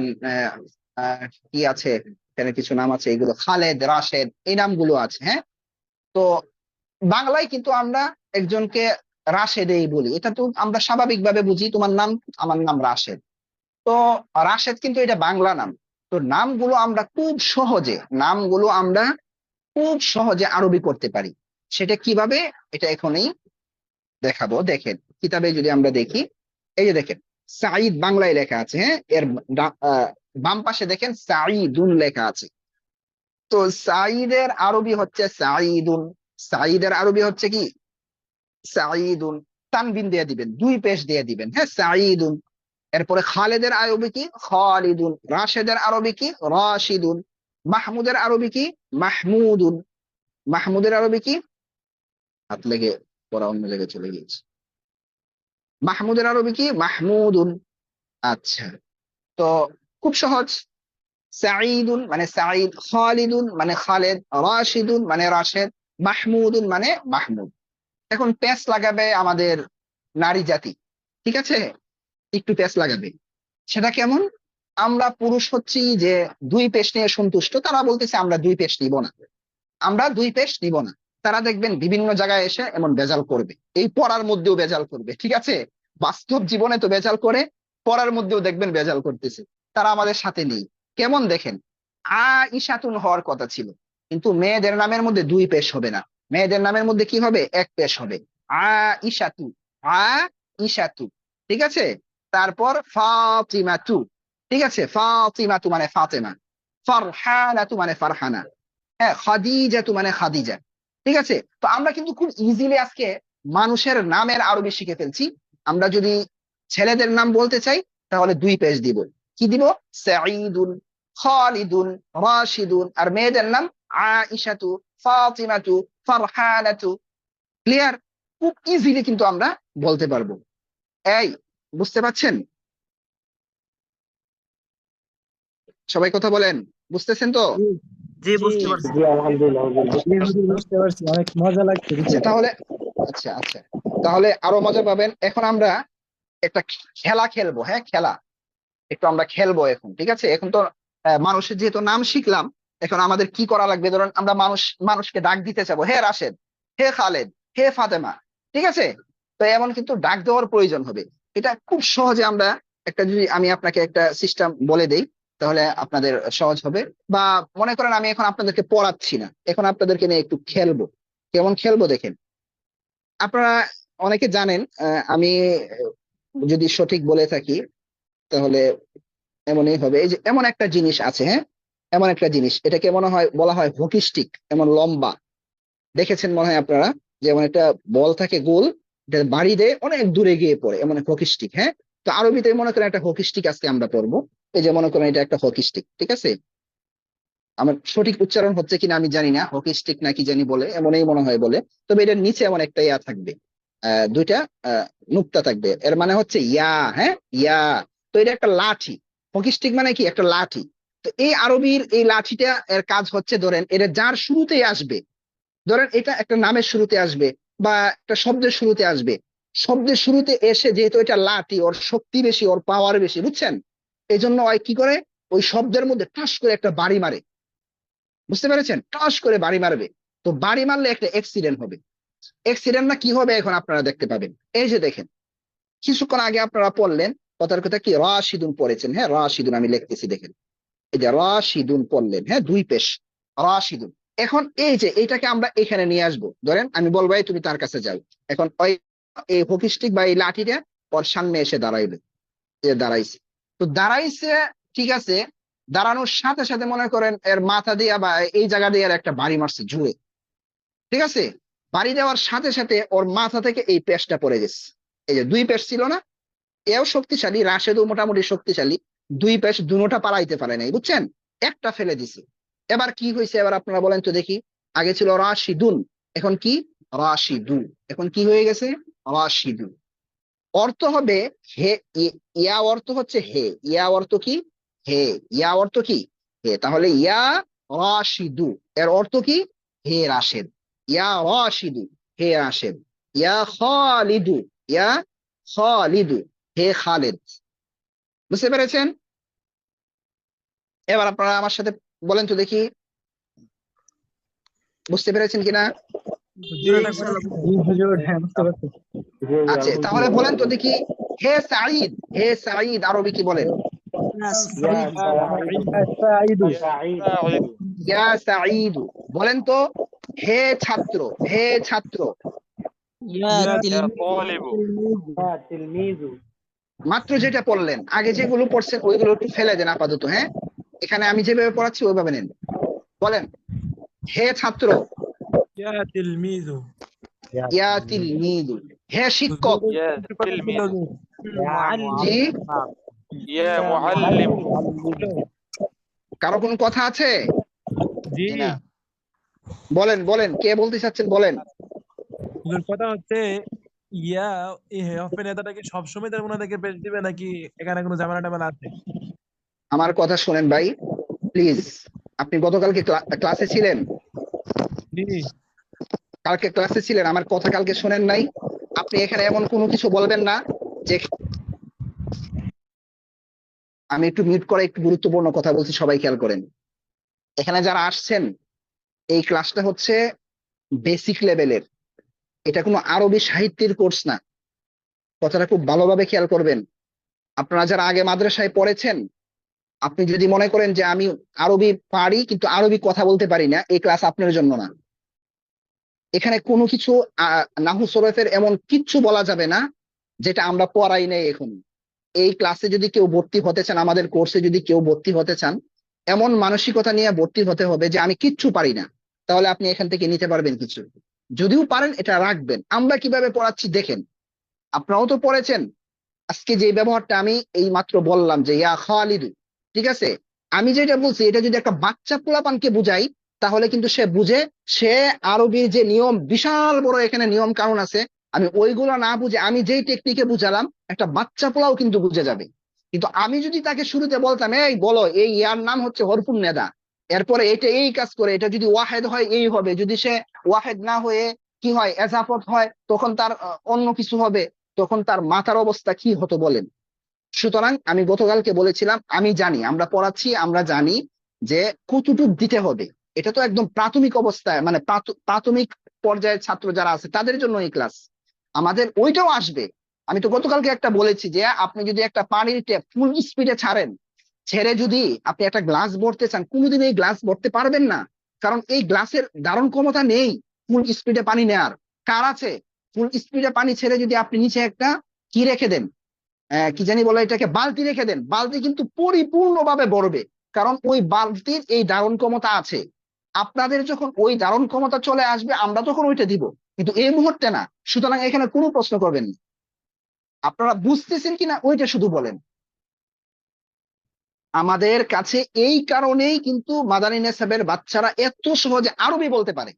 আহ, কি আছে, এখানে কিছু নাম আছে, এগুলো খালেদ, রাশেদ, এই নামগুলো আছে। হ্যাঁ, তো বাংলায় কিন্তু আমরা একজনকে রাশেদেই বলি, এটা তো আমরা স্বাভাবিকভাবে বুঝি, তোমার নাম, আমার নাম রাশেদ। তো রাশেদ কিন্তু এটা বাংলা নাম। তো নামগুলো আমরা খুব সহজে, নামগুলো আমরা খুব সহজে আরবি করতে পারি। সেটা কিভাবে, এটা এখনই দেখাবো। দেখেন কিতাবে যদি আমরা দেখি, এই যে দেখেন সাঈদ বাংলায় লেখা আছে, হ্যাঁ, এর বাম পাশে দেখেন সাঈদুন লেখা আছে। তো সাঈদের আরবি হচ্ছে সাঈদুন, সাঈদের আরবি হচ্ছে কি সাঈদুন। তানবিন দিয়ে দিবেন, দুই পেশ দিয়ে দিবেন, হ্যাঁ, সাঈদুন। এরপরে খালেদের আরবি কি খালিদুন, রাশেদের আরবি কি রাশিদুন, মাহমুদের আরবি কি মাহমুদুন, মাহমুদের আরবি কি, হাত লেগে পড়া অন্য জায়গায় চলে গিয়েছে, মাহমুদের আরবি কি মাহমুদুন। আচ্ছা, তো খুব সহজ। সাঈদুন মানে সাঈদ, খালিদুন মানে খালেদ, রাশিদুন মানে রাশেদ, মাহমুদুন মানে মাহমুদ। এখন পেস লাগাবে আমাদের নারী জাতি, ঠিক আছে, একটু পেস লাগাবে। সেটা কেমন? আমরা পুরুষ হচ্ছি যে দুই পেশ নিয়ে সন্তুষ্ট, তারা বলতেছে আমরা দুই পেশ নিব না, আমরা দুই পেশ নিব না। তারা দেখবেন বিভিন্ন জায়গায় এসে এমন বেজাল করবে, এই পড়ার মধ্যেও বেজাল করবে, ঠিক আছে। বাস্তব জীবনে তো বেজাল করে, পড়ার মধ্যেও দেখবেন বেজাল করতেছে। তারা আমাদের সাথে নেই। কেমন দেখেন, ইশাতুন হওয়ার কথা ছিল, কিন্তু মেয়েদের নামের মধ্যে দুই পেশ হবে না, মেয়েদের নামের মধ্যে কি হবে, এক পেশ হবে। ইশাতু, ইশাতু, ঠিক আছে। তারপর ফাতিমাতু, ঠিক আছে, ফাতিমাতু মানে ফাতেমা, ফারহানাতু মানে ফারহানা, হ্যাঁ, খাদিজাতু মানে খাদিজা, ঠিক আছে। তো আমরা কিন্তু খুব ইজিলি আজকে মানুষের নামের আরবি শিখে ফেলছি। আমরা যদি ছেলেদের নাম বলতে চাই তাহলে দুই পেজ দিব, কি দিব, সাঈদুন, খালিদুন, রাশিদুন। আর মেয়েদের নাম আয়েশাতু, ফাতিমাতু, ফারহানাতু। ক্লিয়ার? খুব ইজিলি কিন্তু আমরা বলতে পারবো। এই, বুঝতে পারছেন? সবাই কথা বলেন, বুঝতেছেন তো? জি বুঝতে পারছি। জি আলহামদুলিল্লাহ জি হুজুর, বুঝতে পারছি, অনেক মজা লাগছে আচ্ছা তাহলে, আচ্ছা আচ্ছা, তাহলে আরো মজা পাবেন। এখন আমরা একটা খেলা খেলবো, হ্যাঁ, খেলা একটু আমরা খেলবো এখন, ঠিক আছে। এখন তো মানুষের যেহেতু নাম শিখলাম, এখন আমাদের কি করা লাগবে, ধরুন আমরা মানুষকে ডাক দিতে চাবো, হে রাশেদ, হে খালেদ, হে ফাতেমা, ঠিক আছে। তো এমন কিন্তু ডাক দেওয়ার প্রয়োজন হবে। এটা খুব সহজে আমরা একটা, যদি আমি আপনাকে একটা সিস্টেম বলে দেই তাহলে আপনাদের সহজ হবে। বা মনে করেন আমি এখন আপনাদেরকে পড়াচ্ছি না, এখন আপনাদেরকে নিয়ে একটু খেলবো। কেমন খেলবো দেখেন। আপনারা অনেকে জানেন, আমি যদি সঠিক বলে থাকি তাহলে এমনই হবে। এই যে এমন একটা জিনিস আছে, হ্যাঁ, এমন একটা জিনিস, এটাকে মনে হয় বলা হয় হকি স্টিক, এমন লম্বা, দেখেছেন মনে হয় আপনারা, যেমন একটা বল থাকে গোল, এটা বাড়ি দেয় অনেক দূরে গিয়ে পড়ে, এমন হকি স্টিক। হ্যাঁ, তো আরবিতে মনে করেন একটা হকি স্টিক আজকে আমরা পড়বো। এই যে মনে করেন এটা একটা হকি স্টিক, ঠিক আছে? আমার সঠিক উচ্চারণ হচ্ছে কিনা আমি জানি না, হকি স্টিক নাকি জানি বলে, এমনই মনে হয় বলে। তবে এটার নিচে এমন একটা ইয়া থাকবে, দুইটা নুক্তা থাকবে, এর মানে হচ্ছে ইয়া। হ্যাঁ, ইয়া। তো এটা একটা লাঠি। হকি স্টিক মানে কি? একটা লাঠি। তো এই আরবির এই লাঠিটা এর কাজ হচ্ছে, ধরেন এটা যার শুরুতেই আসবে, ধরেন এটা একটা নামের শুরুতে আসবে বা একটা শব্দের শুরুতে আসবে, শব্দের শুরুতে এসে যেহেতু এটা লাঠি, ওর শক্তি বেশি, ওর পাওয়ার বেশি, বুঝছেন? এই জন্য ওই কি করে, ওই শব্দের মধ্যে ঠাস করে একটা বাড়ি মারে। বুঝতে পেরেছেন? ঠাস করে বাড়ি মারবে। তো বাড়ি মারলে একটা অ্যাক্সিডেন্ট হবে। অ্যাক্সিডেন্ট না কি হবে এখন আপনারা দেখতে পাবেন। এই যে দেখেন, কিছুক্ষণ আগে আপনারা পড়লেন, কথার কথা কি রাশিদুন পড়েছেন, হ্যাঁ রাশিদুন আমি লিখতেছি দেখেন, এই যে রাশিদুন পড়লেন, হ্যাঁ দুই পেশ রাশিদুন। এখন এই যে এইটাকে আমরা এখানে নিয়ে আসবো, ধরেন আমি বলবো এই তুমি তার কাছে যাও। এখন ওই এই হকি স্টিক বা এই লাঠিটা ওর সামনে এসে দাঁড়াইবে, দাঁড়াইছে। তো দাঁড়াইছে, ঠিক আছে। দাঁড়ানোর সাথে সাথে মনে করেন এর মাথা দিয়া বা এই জায়গা দিয়ে আর একটা বাড়ি মারছে জুড়ে, ঠিক আছে? বাড়ি দেওয়ার সাথে সাথে ওর মাথা থেকে এই পেশটা পড়ে গেছে। এই যে দুই পেশ ছিল না, এও শক্তিশালী, রাশেদও মোটামুটি শক্তিশালী। দুই পেশ দুটোটা পালাইতে পারে নাই, বুঝছেন? একটা ফেলে দিছে। এবার কি হয়েছে এবার আপনারা বলেন তো দেখি। আগে ছিল রাশিদুন, এখন কি? রাশিদু। এখন কি হয়ে গেছে? রাশিদু। অর্থ হবে হে, ইয়া অর্থ হচ্ছে হে, ইয়া অর্থ কি? হে। ইয়া অর্থ কি? হে। তাহলে ইয়া রাশিদু এর অর্থ কি? হে রাশেদ। ইয়া রাশিদু, হে রাশেদ। ইয়া খালিদু, ইয়া খালিদু, হে খালেদ। বুঝতে পেরেছেন? এবার আপনারা আমার সাথে বলেন তো দেখি, বুঝতে পেরেছেন কিনা? জোরে থাকবেন আল্লাহ। জি হুজুর, হ্যাঁ বুঝতে পারছি। জি জি আচ্ছা তাহলে আলহামদুলিল্লাহ। বলেন তো দেখি, হে সাঈদ, হে সাঈদ আরবি কি বলেন? ইয়া সাঈদ, সাঈদু। সাঈদ, সাঈদ, ইয়া সাঈদ। বলেন তো হে ছাত্র, হে ছাত্র। ইয়া ইয়া তিলমিজ, তালিবু, ইয়া তিলমিজু, মাত্র যেটা পড়লেন, আগে যেগুলো পড়ছেন ওইগুলো একটু ফেলে দেন আপাতত, হ্যাঁ? এখানে আমি যেভাবে পড়াচ্ছি ওইভাবে নেন। বলেন, হে ছাত্র। ইয়া তিলমিজু। ইয়া তিলমিদু। হে শিক্ষক। হুজুর ইয়া একটু কথা বলতে তিলমিজ, হুজুর। ইয়া জি। মুআল্লিম, ইয়া ইয়া মুআল্লিম, মুআল্লিম। কারো কোনো কথা আছে? জি জি না। বলেন বলেন, কে বলতে চাচ্ছেন বলেন। হুজুর, কথা হচ্ছে ইয়া এই হেফে নেতাটাকে সবসময় তার ওনাদেরকে পেশ দিবে নাকি এখানে কোনো ঝামেলা টামেলা আছে? আমার কথা শোনেন ভাই, প্লিজ। আপনি গতকালকে ক্লাসে ছিলেন? জি কালকে ক্লাসে ছিলেন, আমার কথা কালকে শোনেন নাই? আপনি এখানে এমন কোনো কিছু বলবেন না যে, আমি একটু মিউট করে একটু গুরুত্বপূর্ণ কথা বলছি, সবাই খেয়াল করেন। এখানে যারা আসছেন, এই ক্লাসটা হচ্ছে বেসিক লেভেলের, এটা কোনো আরবি সাহিত্যের কোর্স না। কথাটা খুব ভালোভাবে খেয়াল করবেন। আপনারা যারা আগে মাদ্রাসায় পড়েছেন, আপনি যদি মনে করেন যে আমি আরবি পারি কিন্তু আরবি কথা বলতে পারি না, এই ক্লাস আপনার জন্য না। এখানে কোনো কিছু নাহু সরফের এমন কিচ্ছু বলা যাবে না যেটা আমরা পড়াই নাই এখন। এই ক্লাসে যদি কেউ ভর্তি হতে চান, আমাদের কোর্সে যদি কেউ ভর্তি হতে চান, এমন মানসিকতা নিয়ে ভর্তি হতে হবে যে আমি কিচ্ছু পারি না, তাহলে আপনি এখান থেকে নিতে পারবেন কিছু। যদিও পারেন এটা রাখবেন। আমরা কিভাবে পড়াচ্ছি দেখেন, আপনারাও তো পড়েছেন। আজকে যে ব্যবহারটা আমি এই মাত্র বললাম যে ইয়া খালিদু, ঠিক আছে? আমি যেটা বলছি এটা যদি একটা বাচ্চা পোলাপানকে বুঝাই, তাহলে কিন্তু সে বুঝে। সে আরবির যে নিয়ম, বিশাল বড় এখানে নিয়ম কানুন আছে, আমি ওইগুলো না বুঝে আমি যেই টেকনিকে বুঝালাম, একটা বাচ্চা পোলাও কিন্তু বুঝে যাবে। কিন্তু আমি যদি তাকে শুরুতে বলতাম এই বলো এই ইয়ার নাম হচ্ছে হরফুন নেদা, এরপরে এটা এই কাজ করে, এটা যদি ওয়াহেদ হয় এই হবে, যদি সে ওয়াহেদ না হয়ে কি হয় এজাফত হয়, তখন তার অন্য কিছু হবে, তখন তার মাথার অবস্থা কি হতো বলেন? সুতরাং আমি গতকালকে বলেছিলাম, আমি জানি, আমরা পড়াচ্ছি, আমরা জানি যে কতটুক দিতে হবে। এটা তো একদম প্রাথমিক অবস্থায়, মানে প্রাথমিক পর্যায়ের ছাত্র যারা আছে তাদের জন্য এই ক্লাস। আমাদের ওইটাও আসবে। আমি তো গতকালকে একটা বলেছি যে আপনি যদি একটা পানির ট্যাপ ফুল স্পিডে ছাড়েন, ছেড়ে যদি আপনি একটা গ্লাস ভরতে চান, কোনোদিন এই গ্লাস ভরতে পারবেন না। কারণ এই গ্লাসের ধারণ ক্ষমতা নেই ফুল স্পিডে পানি নেয়ার। কার আছে? ফুল স্পিডে পানি ছেড়ে যদি আপনি নিচে একটা কি রেখে দেন, কি জানি বলে এটাকে, বালতি রেখে দেন, বালতি কিন্তু পরিপূর্ণভাবে ভরবে। কারণ ওই বালতির এই ধারণ ক্ষমতা আছে। আপনাদের যখন ওই ধারণ ক্ষমতা চলে আসবে, আমরা তখন ওইটা দিব, কিন্তু এই মুহূর্তে না। সুতরাং এখানে কোনো প্রশ্ন করবেন না। আপনারা বুঝতেছেন কিনা ওইটা শুধু বলেন। আমাদের কাছে এই কারণেই কিন্তু মাদানী নেসাবের বাচ্চারা এত সহজে আরবি বলতে পারে।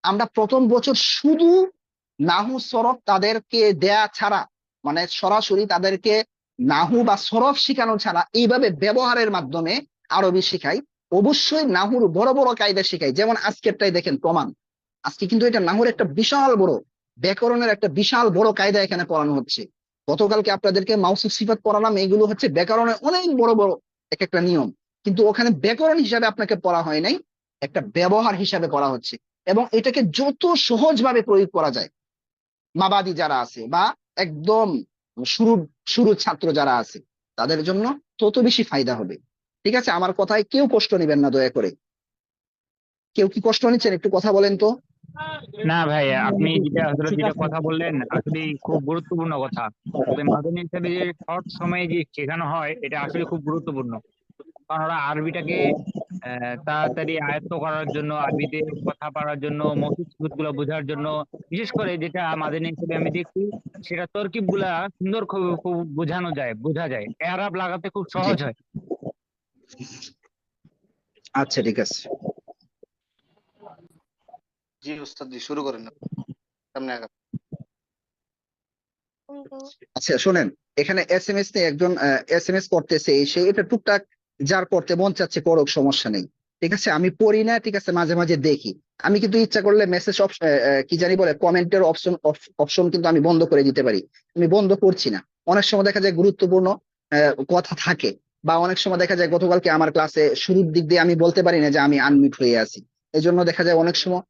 আমরা প্রথম বছর শুধু নাহু সরফ তাদেরকে দেয়া ছাড়া, মানে সরাসরি তাদেরকে নাহু বা সরফ শেখানো ছাড়া এইভাবে ব্যবহারের মাধ্যমে আরবি শেখাই। অবশ্যই নাহুর বড় বড় কায়দা শেখাই, যেমন আজকেরটাই দেখেন প্রমাণ। আজকে কিন্তু এটা নাহুর একটা বিশাল বড় ব্যাকরণের একটা বিশাল বড় কায়দা এখানে পড়ানো হচ্ছে। গতকালকে আপনাদেরকে মাউসুফ সিফাত পড়ালাম, এইগুলো হচ্ছে ব্যাকরণের অনেক বড় বড় এক একটা নিয়ম, কিন্তু ওখানে ব্যাকরণ হিসাবে আপনাকে পড়া হয় নাই, একটা ব্যবহার হিসাবে পড়া হচ্ছে। এবং এটাকে যত সহজভাবে প্রয়োগ করা যায়, মাবাদি যারা আছে বা একদম শুরু শুরু ছাত্র যারা আছে তাদের জন্য তত বেশি ফায়দা হবে। ঠিক আছে, আমার কথায় কেউ কষ্ট নেবেন না দয়া করে। কেউ কি কষ্ট নিচ্ছেন? একটু কথা বলেন তো। না ভাই, আপনি যেটা কথা বললেন আসলে খুব গুরুত্বপূর্ণ কথা। তবে মাদানী হিসেবে যে শর্ট সময়ে যে শেখানো হয় এটা আসলে খুব গুরুত্বপূর্ণ। কারণ ওরা আরবিটাকে তাড়াতাড়ি আয়ত্ত করার জন্য, আরবিতে কথা পারার জন্য, মৌখিক গুলো বোঝার জন্য, বিশেষ করে যেটা মাদানী হিসেবে আমি দেখছি সেটা তরকিব গুলা সুন্দর খুব খুব বোঝা যায়, এরাব লাগাতে খুব জি, সহজ হয়। আচ্ছা ঠিক আছে। জি উস্তাদ জি, শুরু করেন না, সামনে আগান। আচ্ছা শোনেন, এখানে এসএমএস নিয়ে একজন এসএমএস করতেছে, সে এটা টুকটাক যার করতে মন চাচ্ছে করুক, সমস্যা নেই। ঠিক আছে, আমি পড়ি না, ঠিক আছে, মাঝে মাঝে দেখি। আমি কিন্তু ইচ্ছা করলে মেসেজ কি জানি বলে কমেন্টের অপশন অপশন কিন্তু আমি বন্ধ করে দিতে পারি। আমি বন্ধ করছি না। অনেক সময় দেখা যায় গুরুত্বপূর্ণ কথা থাকে, বা অনেক সময় দেখা যায় গতকালকে আমার ক্লাসে শুরুর দিক দিয়ে আমি বলতে পারি না যে আমি আনমিউট হয়ে আছি। এই জন্য দেখা যায় অনেক সময়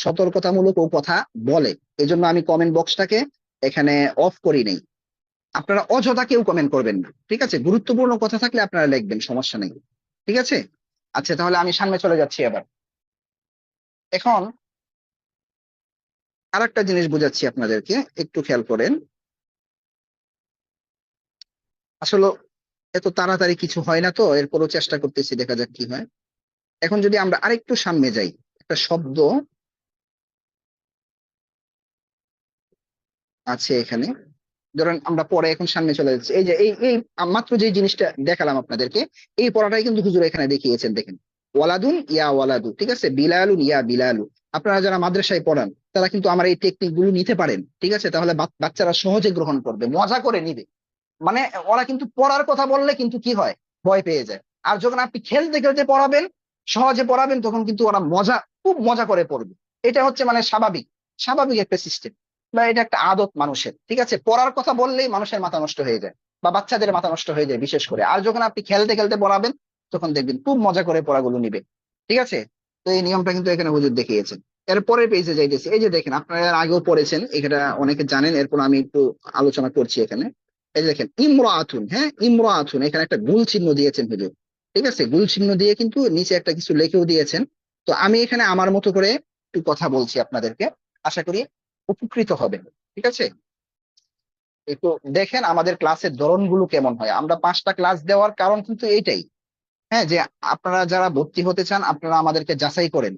সতর্কতামূলক ও কথা বলে। এই জন্য আমি কমেন্ট বক্সটাকে এখানে অফ করি নেই। আপনারা অযথা কেউ কমেন্ট করবেন না, ঠিক আছে? গুরুত্বপূর্ণ কথা থাকলে আপনারা লিখবেন, সমস্যা নেই। ঠিক আছে, আচ্ছা তাহলে আমি সামনে চলে যাচ্ছি এবার। এখন আরেকটা জিনিস বোঝাচ্ছি আপনাদেরকে, একটু খেয়াল করেন। আসলে এত তাড়াতাড়ি কিছু হয় না, তো এরপরও চেষ্টা করতেছি, দেখা যাক কি হয়। এখন যদি আমরা আরেকটু সামনে যাই, একটা শব্দ আছে এখানে, ধরেন আমরা পরে এখন সামনে চলে যাচ্ছি। এই যে এই মাত্র যে জিনিসটা দেখালাম আপনাদেরকে, এই পড়াটাই কিন্তু হুজুর এখানে দেখিয়েছেন। দেখেন, ওয়ালাদুন ইয়া ওয়ালাদু, ঠিক আছে, বিলালুন ইয়া বিলালু। আপনারা যারা মাদ্রাসায় পড়ান তারা কিন্তু আমার এই টেকনিক গুলো নিতে পারেন, ঠিক আছে? তাহলে বাচ্চারা সহজে গ্রহণ করবে, মজা করে নিবে। মানে ওরা কিন্তু পড়ার কথা বললে কিন্তু কি হয়, ভয় পেয়ে যায়। আর যখন আপনি খেলতে খেলতে পড়াবেন, সহজে পড়াবেন, তখন কিন্তু ওরা খুব মজা করে পড়বে। এটা হচ্ছে মানে স্বাভাবিক স্বাভাবিক একটা সিস্টেম, বা এটা একটা আদত মানুষের। ঠিক আছে, পড়ার কথা বললেই মানুষের মাথা নষ্ট হয়ে যায়, বা বাচ্চাদের মাথা নষ্ট হয়ে যায় বিশেষ করে। আর যখন আপনি খেলতে খেলতে পড়াবেন, তখন দেখবেন খুব মজা করে পড়াগুলো নিবে। ঠিক আছে, তো এই নিয়মটা কিন্তু এখানে হুজুর দেখিয়েছেন। এরপরের পেজে যাইতেছে, এই যে দেখেন, আপনারা এর আগেও পড়েছেন, এটা অনেকে জানেন, এরপর আমি একটু আলোচনা করছি এখানে। এই যে দেখেন, ইমরাতুন, হ্যাঁ ইমরাতুন, এখানে একটা গুল চিহ্ন দিয়েছেন হুজুর। ঠিক আছে, গুল চিহ্ন দিয়ে কিন্তু নিচে একটা কিছু লিখেও দিয়েছেন। তো আমি এখানে আমার মতো করে একটু কথা বলছি আপনাদেরকে, আশা করি উপকৃত হবেন। ঠিক আছে, একটু দেখেন আমাদের ক্লাসের ধরনগুলো কেমন হয়। আমরা 5টা ক্লাস দেওয়ার কারণ কিন্তু এইটাই, হ্যাঁ, যে আপনারা যারা ভর্তি হতে চান আপনারা আমাদেরকে যাচাই করেন।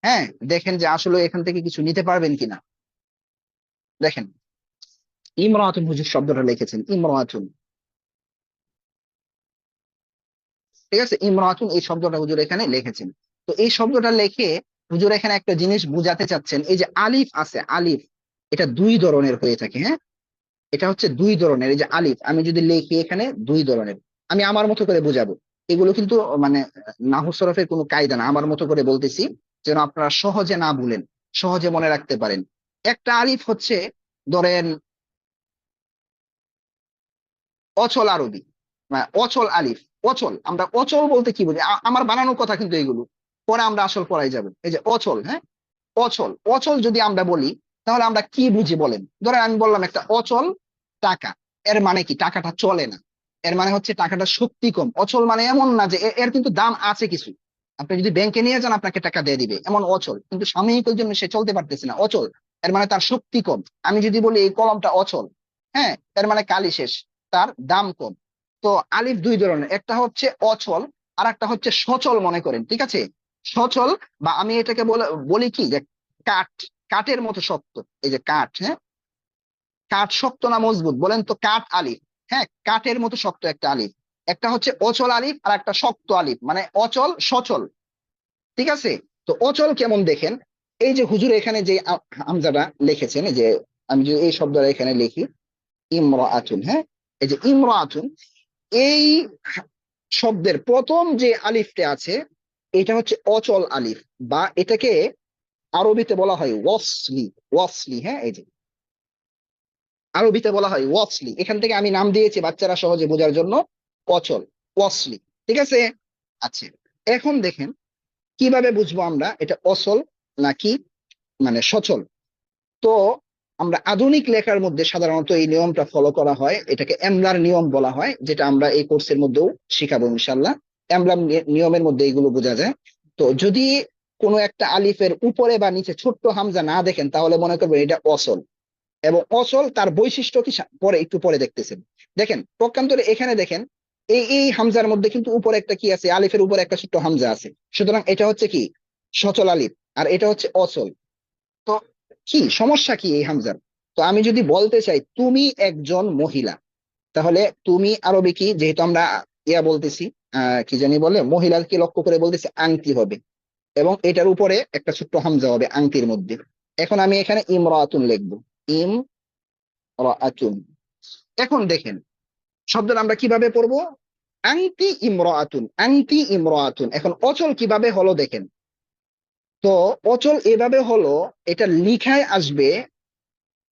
হ্যাঁ, দেখেন যে আসলে এখান থেকে কিছু নিতে পারবেন কিনা। দেখেন, ইমরাতুন হুজুর শব্দটা লিখেছেন, ইমরাতুন। ঠিক আছে, ইমরাতুন এই শব্দটা হুজুর এখানে লিখেছেন। তো এই শব্দটা লিখে হুজুর এখানে একটা জিনিস বুঝাতে চাচ্ছেন। এই যে আলিফ আছে, আলিফ এটা দুই ধরনের হয়ে থাকে। হ্যাঁ, এটা হচ্ছে দুই ধরনের। এই যে আলিফ আমি যদি লিখি এখানে, দুই ধরনের। আমি আমার মতো করে বুঝাবো, এগুলো কিন্তু মানে নাহু সরফের কোনো কায়দা না, আমার মতো করে বলতেছি যেন আপনারা সহজে না ভুলেন, সহজে মনে রাখতে পারেন। একটা আলিফ হচ্ছে, ধরেন, অচল আরবি, অচল আলিফ। অচল, আমরা অচল বলতে কি বুঝি? আমার বানানোর কথা কিন্তু এগুলো, পরে আমরা আসল পড়াই যাব। এই যে অচল, হ্যাঁ, অচল। অচল যদি আমরা বলি তাহলে আমরা কি বুঝি বলেন? ধরেন আমি বললাম একটা অচল টাকা, এর মানে কি? টাকাটা চলে না, এর মানে হচ্ছে টাকাটা শক্তি কম। অচল মানে এমন না যে এর কিন্তু দাম আছে কিছু, আপনি যদি ব্যাংকে নিয়ে যান আপনাকে টাকা দিয়ে দিবে, এমন অচল। কিন্তু সাময়িকের জন্য সে চলতে পারতেছে না, অচল। এর মানে তার শক্তি কম। আমি যদি বলি এই কলমটা অচল, হ্যাঁ, এর মানে কালি শেষ, তার দাম কম। তো আলিফ দুই ধরনের, একটা হচ্ছে অচল, আর একটা হচ্ছে সচল মনে করেন। ঠিক আছে, সচল, বা আমি এটাকে বলি কি, যে কাঠ, কাঠের মতো শক্ত। এই যে কাঠ, হ্যাঁ, কাঠ শক্ত না মজবুত বলেন তো? কাঠ আলিফ, হ্যাঁ, কাঠের মতো শক্ত একটা আলিফ। একটা হচ্ছে অচল আলিফ আর একটা শক্ত আলিফ, মানে অচল সচল। ঠিক আছে? তো অচল কেমন দেখেন, এই যে হুজুর এখানে যে হামজাটা লিখেছেন, এই যে আমি যদি এই শব্দটা এখানে লিখি ইমরাআতুন, হ্যাঁ, এই যে ইমরাআতুন, এই শব্দের প্রথম যে আলিফটা আছে এটা হচ্ছে অচল আলিফ, বা এটাকে আরবিতে বলা হয় ওয়াসলি। ওয়াসলি, হ্যাঁ, এই যে আরবিতে বলা হয় ওয়াসলি। এখান থেকে আমি নাম দিয়েছি বাচ্চারা সহজে বোঝার জন্য, অচল, ওয়াসলি। ঠিক আছে? আচ্ছা, এখন দেখেন কিভাবে বুঝবো আমরা এটা অচল নাকি মানে সচল। তো আমরা আধুনিক লেখার মধ্যে সাধারণত এই নিয়মটা ফলো করা হয়, এটাকে এমলার নিয়ম বলা হয়, যেটা আমরা এই কোর্সের মধ্যেও শিখাবো ইনশাল্লাহ। এমলার নিয়মের মধ্যে এগুলো বোঝা যায়। তো যদি কোনো একটা আলিফের উপরে বা নিচে ছোট্ট হামজা না দেখেন তাহলে মনে করবেন এটা অচল। এবং অচল তার বৈশিষ্ট্য কি পরে একটু পরে দেখতেছেন। দেখেন পক্ষান্তরে এখানে দেখেন এই হামজার মধ্যে কিন্তু উপরে একটা কি আছে, আলিফের উপরে একটা ছোট্ট হামজা আছে, সুতরাং এটা হচ্ছে কি সচল আলিফ, আর এটা হচ্ছে অচল। তো কি সমস্যা কি এই হামজার? তো আমি যদি বলতে চাই তুমি একজন মহিলা, তাহলে তুমি আরবি কি, যেহেতু আমরা বলতেছি কি জানি বলে, মহিলাকে লক্ষ্য করে বলতেছি আংটি হবে, এবং এটার উপরে একটা ছোট্ট হামজা হবে আংটির মধ্যে। এখন আমি এখানে ইমরাতুন লিখবো, ইমরাতুন। এখন দেখেন শব্দটা আমরা কিভাবে পড়বো, আংটি ইমরাতুন, আংটি ইমরাতুন। এখন অচল কিভাবে হলো দেখেন, তো অচল এভাবে হলো, এটা লিখায় আসবে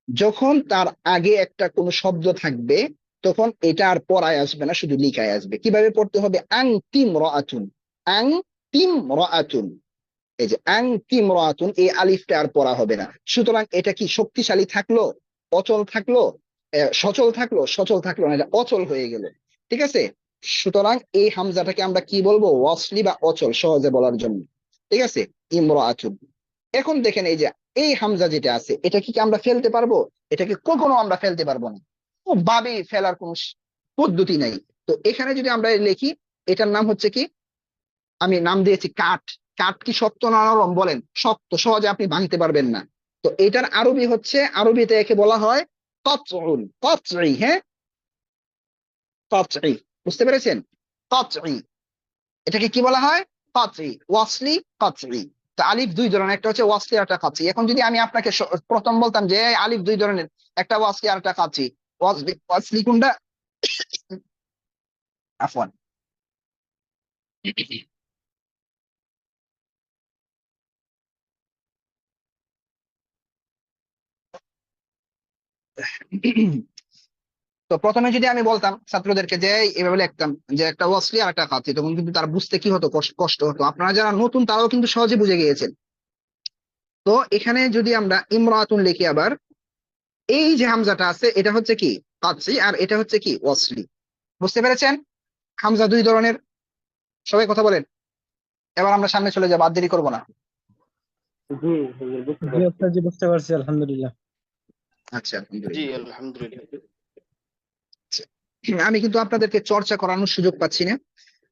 যখন তার আগে একটা কোনো শব্দ থাকবে, তখন এটা আর পড়ায় আসবে না, শুধু লিখায় আসবে। কিভাবে পড়তে হবে, আং তিম রাআতুন, আং তিম রাআতুন। এই যে আং তিম রাআতুন, এই আলিফটা আর পড়া হবে না। সুতরাং এটা কি শক্তিশালী থাকলো, অচল থাকলো, সচল থাকলো, সচল থাকলো না, এটা অচল হয়ে গেল। ঠিক আছে? সুতরাং এই হামজাটাকে আমরা কি বলবো, ওয়াসলি বা অচল, সহজে বলার জন্য। ঠিক আছে? ইমরাআতুন। এখন দেখেন এই যে এই হামজা যেটা আছে এটা কি আমরা ফেলতে পারবো? এটাকে কখনো আমরা ফেলতে পারবো না, ভাবে ফেলার কোন পদ্ধতি নাই। তো এখানে যদি আমরা লিখি, এটার নাম হচ্ছে কি, আমি নাম দিয়েছি কাঠ। কাঠ কি শক্ত না নরম বলেন? শক্ত, সহজে আপনি ভাঙতে পারবেন না। তো এটার আরবি হচ্ছে, আরবিতে একে বলা হয় কতউন, কতই, হ্যাঁ, কতই। বুঝতে পেরেছেন? কতই, এটাকে কি বলা হয়, কাতই, ওয়াসলি, কাতই। তো আলিফ দুই ধরনের, একটা হচ্ছে ওয়াসলি আর একটা কাতই। এখন যদি আমি আপনাকে প্রথম বলতাম যে এই আলিফ দুই ধরনের, একটা ওয়াসলি আর একটা কাতই, ওয়াসলি, ওয়াসলি কোনটা, আফওয়ান, তো প্রথমে যদি আমি বলতাম ছাত্রদেরকে যে এভাবে লিখতাম যে একটা ওয়াসলি আর একটা কাতই, তখন কিন্তু তার বুঝতে কি হতো, কষ্ট হতো। আপনারা যারা নতুন তারাও কিন্তু সহজে বুঝে গিয়েছেন। তো এখানে যদি আমরা ইমরাতুন লিখি, আবার এই যে হামজাটা আছে এটা হচ্ছে কি কাতই, আর এটা হচ্ছে কি ওয়াসলি। বুঝতে পেরেছেন? হামজা দুই ধরনের। সবাই কথা বলেন। এবার আমরা সামনে চলে যাবো, আর দেরি করবো না। জি হুজুর বুঝতে জি পারছি। ওস্তাদ জি, বুঝতে পারছি, আলহামদুলিল্লাহ। আচ্ছা, জি আলহামদুলিল্লাহ। আলহামদুলিল্লাহ। আচ্ছা, আমি কিন্তু আপনাদেরকে চর্চা করানোর সুযোগ পাচ্ছি না।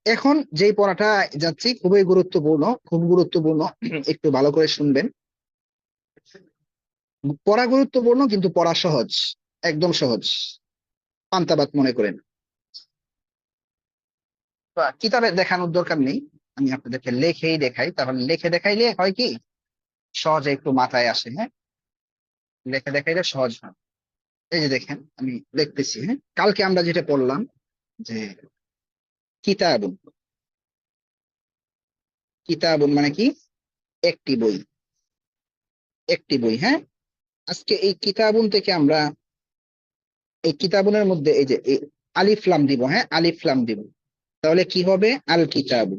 এখন যেই পড়াটা যাচ্ছি খুবই গুরুত্বপূর্ণ, খুব গুরুত্বপূর্ণ, একটু ভালো করে শুনবেন। পড়া গুরুত্বপূর্ণ কিন্তু পড়া সহজ, একদম সহজ, পান্তাবাদ মনে করেন। বা কিতাবে দেখানোর দরকার নেই, আমি আপনাদেরকে লেখেই দেখাই, তাহলে লেখে দেখাইলে হয় কি সহজে একটু মাথায় আসে, হ্যাঁ, লেখে দেখাইলে সহজ হয়। এই যে দেখেন আমি লিখতেছি, হ্যাঁ, কালকে আমরা যেটা পড়লাম যে কিতাবুন, কিতাবুন মানে কি, একটি বই, একটি বই, হ্যাঁ। আজকে এই কিতাবুন থেকে আমরা এই কিতাবুনের মধ্যে এই যে এই আলিফ লাম দিব, হ্যাঁ, আলিফ লাম দিব, তাহলে কি হবে, আল কিতাবু,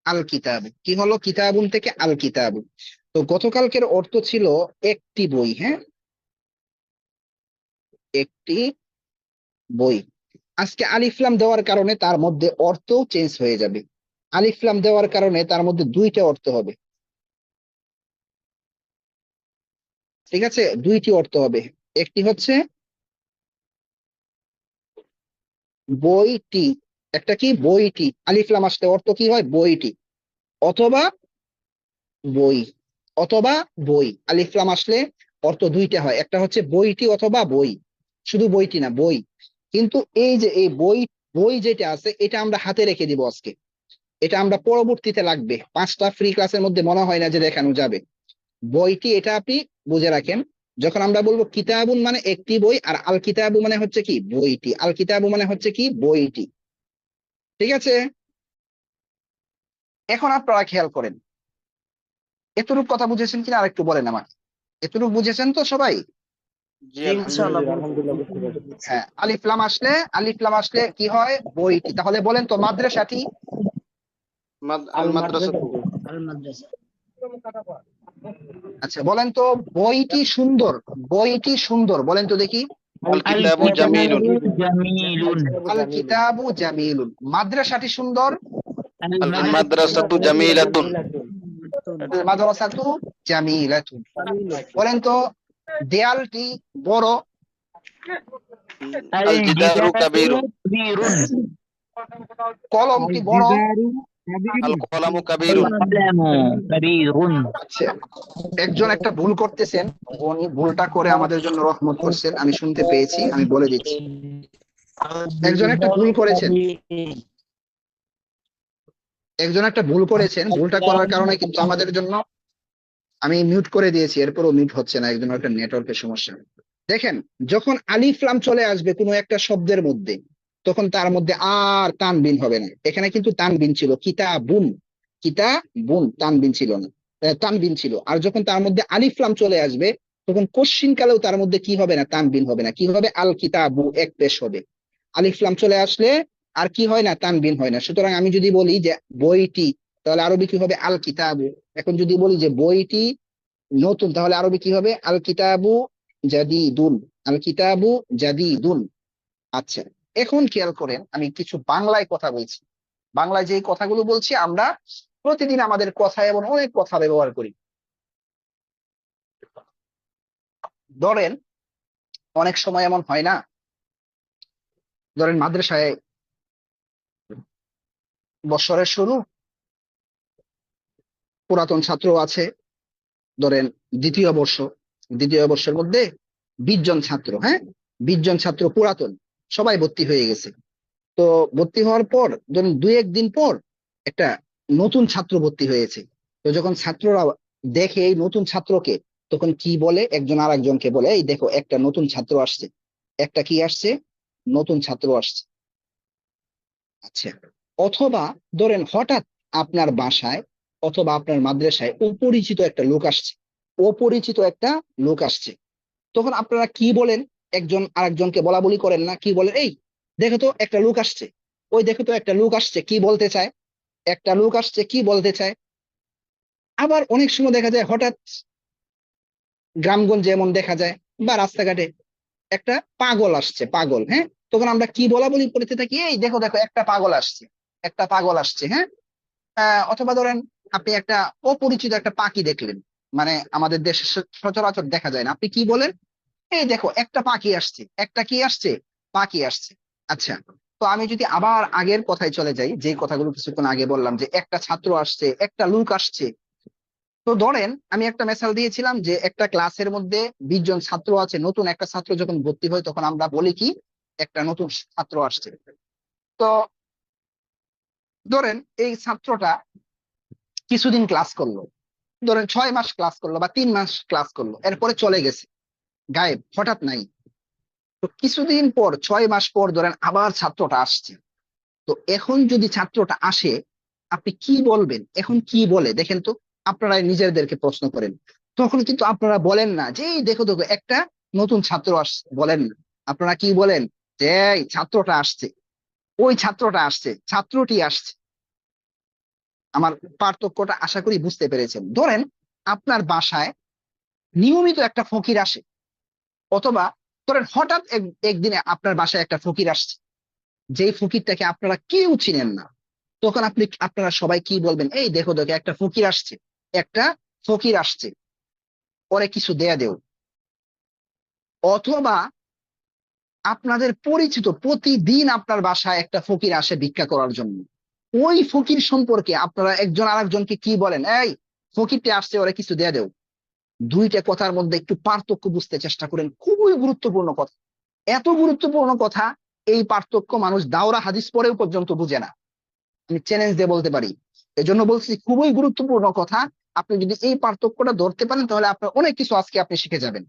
আল কিতাবু কি হলো, কিতাবুন থেকে আল কিতাবু। তো গতকালকের অর্থ ছিল একটি বই, হ্যাঁ, একটি বই। আজকে আলিফলাম দেওয়ার কারণে তার মধ্যে অর্থও চেঞ্জ হয়ে যাবে। আলিফলাম দেওয়ার কারণে তার মধ্যে দুইটা অর্থ হবে। ঠিক আছে, দুইটি অর্থ হবে। একটি হচ্ছে বইটি, একটা কি বইটি, আলিফলাম আসলে অর্থ কি হয়, বইটি, অথবা বই, অথবা বই। আলিফলাম আসলে অর্থ দুইটা হয়, একটা হচ্ছে বইটি অথবা বই, শুধু বইটি না, বই। কিন্তু এই যে এই বই বই যেটা আছে এটা আমরা হাতে রেখে দিব আজকে, এটা আমরা পরবর্তীতে লাগবে 5টা ফ্রি ক্লাসের মধ্যে মনে হয় না যে দেখানো যাবে। বইটি এটা আপনি বুঝে রাখেন, যখন আমরা বলবো কিতাবুন মানে একটি বই, আর আল কিতাবু মানে হচ্ছে কি বইটি, আল কিতাবু মানে হচ্ছে কি বইটি। ঠিক আছে, এখন আপনারা খেয়াল করেন এতটুকু কথা বুঝেছেন কিনা আরেকটু বলেন আমাকে, এতটুকু বুঝেছেন তো সবাই? জি ইনশাআল্লাহ আলহামদুলিল্লাহ। আলহামদুলিল্লাহ বুঝতে পারছি। হ্যাঁ, আলিফ লাম আসলে কি হয় বইটি, তাহলে বলেন তো মাদ্রাসাটি। আল আল মাদ্রাসাতু। মাদ্রাসা। আচ্ছা বলেন তো বইটি সুন্দর, বইটি সুন্দর বলেন তো দেখি। আল আল কিতাবু জামিলুন। কিতাবু জামিলুন। আল কিতাবু জামিলুন। মাদ্রাসাটি সুন্দর। আল আল মাদ্রাসাতু মাদ্রাসাতু জামিলাতুন। আল মাদ্রাসাতু জামিলাতুন। বলেন তো দেয়ালটি বড়। আল আল জিদারু জিদারু কাবীরুন। কাবীরুন। কলমটি বড়। আল কলামু আল কাবীরুন। কালামু কাবীরুন। আচ্ছা, একজন একটা ভুল করতেছেন, উনি ভুলটা করে আমাদের জন্য রহমত করছেন, আমি শুনতে পেয়েছি, আমি বলে দিচ্ছি। একজন একটা ভুল করেছেন, একজন একটা ভুল করেছেন, ভুলটা করার কারণে কিন্তু আমাদের জন্য আমি মিউট করে দিয়েছি, এরপরও মিউট হচ্ছে না, একজন একটা নেটওয়ার্কের সমস্যা। দেখেন, যখন আলিফ লাম চলে আসবে কোনো একটা শব্দের মধ্যে, তখন তার মধ্যে আর তানবিন হবে না। এখানে কিন্তু তানবিন ছিল, কিতাবুন, কিতাবুন তানবিন ছিল না, তানবিন ছিল। আর যখন তার মধ্যে আলিফ লাম চলে আসবে, তখন কোশ্চিন কালেও তার মধ্যে কি হবে না, তানবিন হবে না। কি হবে? আল কিতাবু এক পেশ হবে। আলিফ লাম চলে আসলে আর কি হয় না, তানবিন হয় না। সুতরাং আমি যদি বলি যে বইটি, তাহলে আরবি কি হবে? আল কিতাবু। এখন যদি বলি যে বইটি নতুন, তাহলে আরবি কি হবে? আল কিতাবু জাদিদুন, আল কিতাবু জাদিদুন। আচ্ছা, এখন খেয়াল করেন আমি কিছু বাংলায় কথা বলছি। বাংলায় যে কথাগুলো বলছি আমরা প্রতিদিন আমাদের কথায় এমন অনেক কথা ব্যবহার করি। ধরেন অনেক সময় এমন হয় না, ধরেন মাদ্রাসায় বৎসরের শুরু, পুরাতন ছাত্র আছে, ধরেন দ্বিতীয় বর্ষ, দ্বিতীয় বর্ষের মধ্যে 20 জন ছাত্র, হ্যাঁ 20 জন ছাত্র পুরাতন, সবাই ভর্তি হয়ে গেছে। তো ভর্তি হওয়ার পর ধরুন 2-1 দিন পর একটা নতুন ছাত্র ভর্তি হয়েছে। তো যখন ছাত্ররা দেখে এই নতুন ছাত্রকে, তখন কি বলে? একজন আর একজনকে বলে, এই দেখো একটা নতুন ছাত্র আসছে, একটা কি আসছে, নতুন ছাত্র আসছে। আচ্ছা, অথবা ধরেন হঠাৎ আপনার বাসায় অথবা আপনার মাদ্রাসায় অপরিচিত একটা লোক আসছে, অপরিচিত একটা লোক আসছে, তখন আপনারা কি বলেন? একজন আরেকজনকে বলা বলি করেন না? কি বলেন? এই দেখো তো একটা লোক আসছে, ওই দেখো তো একটা লোক আসছে, কি বলতে চায়? একটা লোক আসছে কি বলতে চায়? আবার অনেক সময় দেখা যায় হঠাৎ গ্রামগঞ্জে এমন দেখা যায় বা রাস্তাঘাটে একটা পাগল আসছে, পাগল, হ্যাঁ, তখন আমরা কি বলা বলি করতে থাকি? এই দেখো দেখো একটা পাগল আসছে, একটা পাগল আসছে, হ্যাঁ। অথবা ধরেন আপনি একটা অপরিচিত একটা পাখি দেখলেন, মানে আমাদের দেশে সচরাচর দেখা যায় না, আপনি কি বলেন? এই দেখো একটা পাখি আসছে, একটা কি আসছে, পাখি আসছে। আচ্ছা, তো আমি যদি আবার আগের কথায় চলে যাই, যে কথাগুলো কিছুক্ষণ আগে বললাম যে একটা ছাত্র আসছে, একটা লোক আসছে, তো ধরেন আমি একটা মেসাল দিয়েছিলাম যে একটা ক্লাসের মধ্যে 20 জন ছাত্র আছে, নতুন একটা ছাত্র যখন ভর্তি হয় তখন আমরা বলি কি, একটা নতুন ছাত্র আসছে। তো ধরেন এই ছাত্রটা কিছুদিন ক্লাস করলো, ধরেন 6 মাস ক্লাস করলো বা 3 মাস ক্লাস করলো, এরপরে চলে গেছে, গায়েব, হঠাৎ নাই। তো কিছুদিন পর 6 মাস পর ধরেন আবার ছাত্রটা আসছে। তো এখন যদি ছাত্রটা আসে, আপনি কি বলবেন? এখন কি বলে দেখেন তো, আপনারা নিজেদেরকে প্রশ্ন করেন। তখন কিন্তু আপনারা বলেন না যে এই দেখো দেখো একটা নতুন ছাত্র আসছে, বলেন না। আপনারা কি বলেন? যে এই ছাত্রটা আসছে, ওই ছাত্রটা আসছে, ছাত্রটি আসছে। আমার পার্থক্যটা আশা করি বুঝতে পেরেছেন। ধরেন আপনার বাসায় নিয়মিত একটা ফকির আসে, অথবা ধরেন হঠাৎ একদিনে আপনার বাসায় একটা ফকির আসছে, যেই ফকিরটাকে আপনারা কেউ চিনেন না, তখন আপনারা সবাই কি বলবেন? এই দেখো দেখো একটা ফকির আসছে, একটা ফকির আসছে, পরে কিছু দেয়া দেও। অথবা আপনাদের পরিচিত প্রতিদিন আপনার বাসায় একটা ফকির আসে ভিক্ষা করার জন্য, ওই ফকির সম্পর্কে আপনারা একজন আরেকজনকে কি বলেন? এই ফকিরটি আসছে, ওরা কিছু দেয়া দেও। দুইটা কথার মধ্যে একটু পার্থক্য বুঝতে চেষ্টা করেন, খুবই গুরুত্বপূর্ণ কথা, এত গুরুত্বপূর্ণ কথা এই পার্থক্য মানুষ দাওরা হাদিস পড়েও পর্যন্ত বুঝে না। আমি চ্যালেঞ্জ দিয়ে বলতে পারি। এজন্য বলছি খুবই গুরুত্বপূর্ণ কথা। আপনি যদি এই পার্থক্যটা ধরতে পারেন তাহলে আপনার অনেক কিছু আজকে আপনি শিখে যাবেন।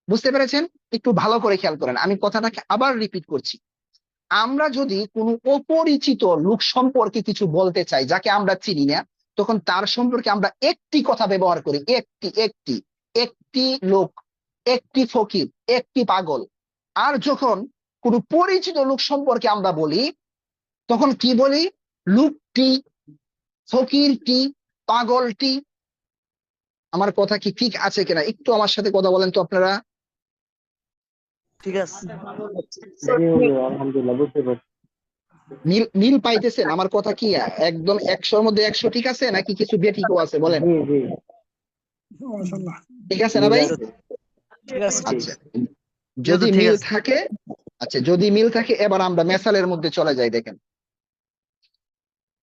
বুঝতে পেরেছেন? একটু ভালো করে খেয়াল করেন, আমি কথাটাকে আবার রিপিট করছি। আমরা যদি কোনো অপরিচিত লোক সম্পর্কে কিছু বলতে চাই যাকে আমরা চিনি না, তখন তার সম্পর্কে আমরা একটি কথা ব্যবহার করি, একটি একটি একটি লোক, একটি ফকির, একটি পাগল। আর যখন কোনো পরিচিত লোক সম্পর্কে আমরা বলি তখন কি বলি? লোকটি, ফকিরটি, পাগলটি। আমার কথা কি ঠিক আছে কিনা একটু আমার সাথে কথা বলেন তো আপনারা। ঠিক আছে। আলহামদুলিল্লাহ বুঝতে পারছি। মিল মিল পাইতেছেন? আমার কথা কি একদম 100-র মধ্যে 100 ঠিক আছে নাকি কিছু বেঠিকও আছে বলেন? জি জি ঠিক আছে না ভাই? ঠিক আছে। আচ্ছা, যদি ঠিক মিল আছে। থাকে, আচ্ছা যদি মিল থাকে এবার আমরা মেসালের মধ্যে চলে যাই। দেখেন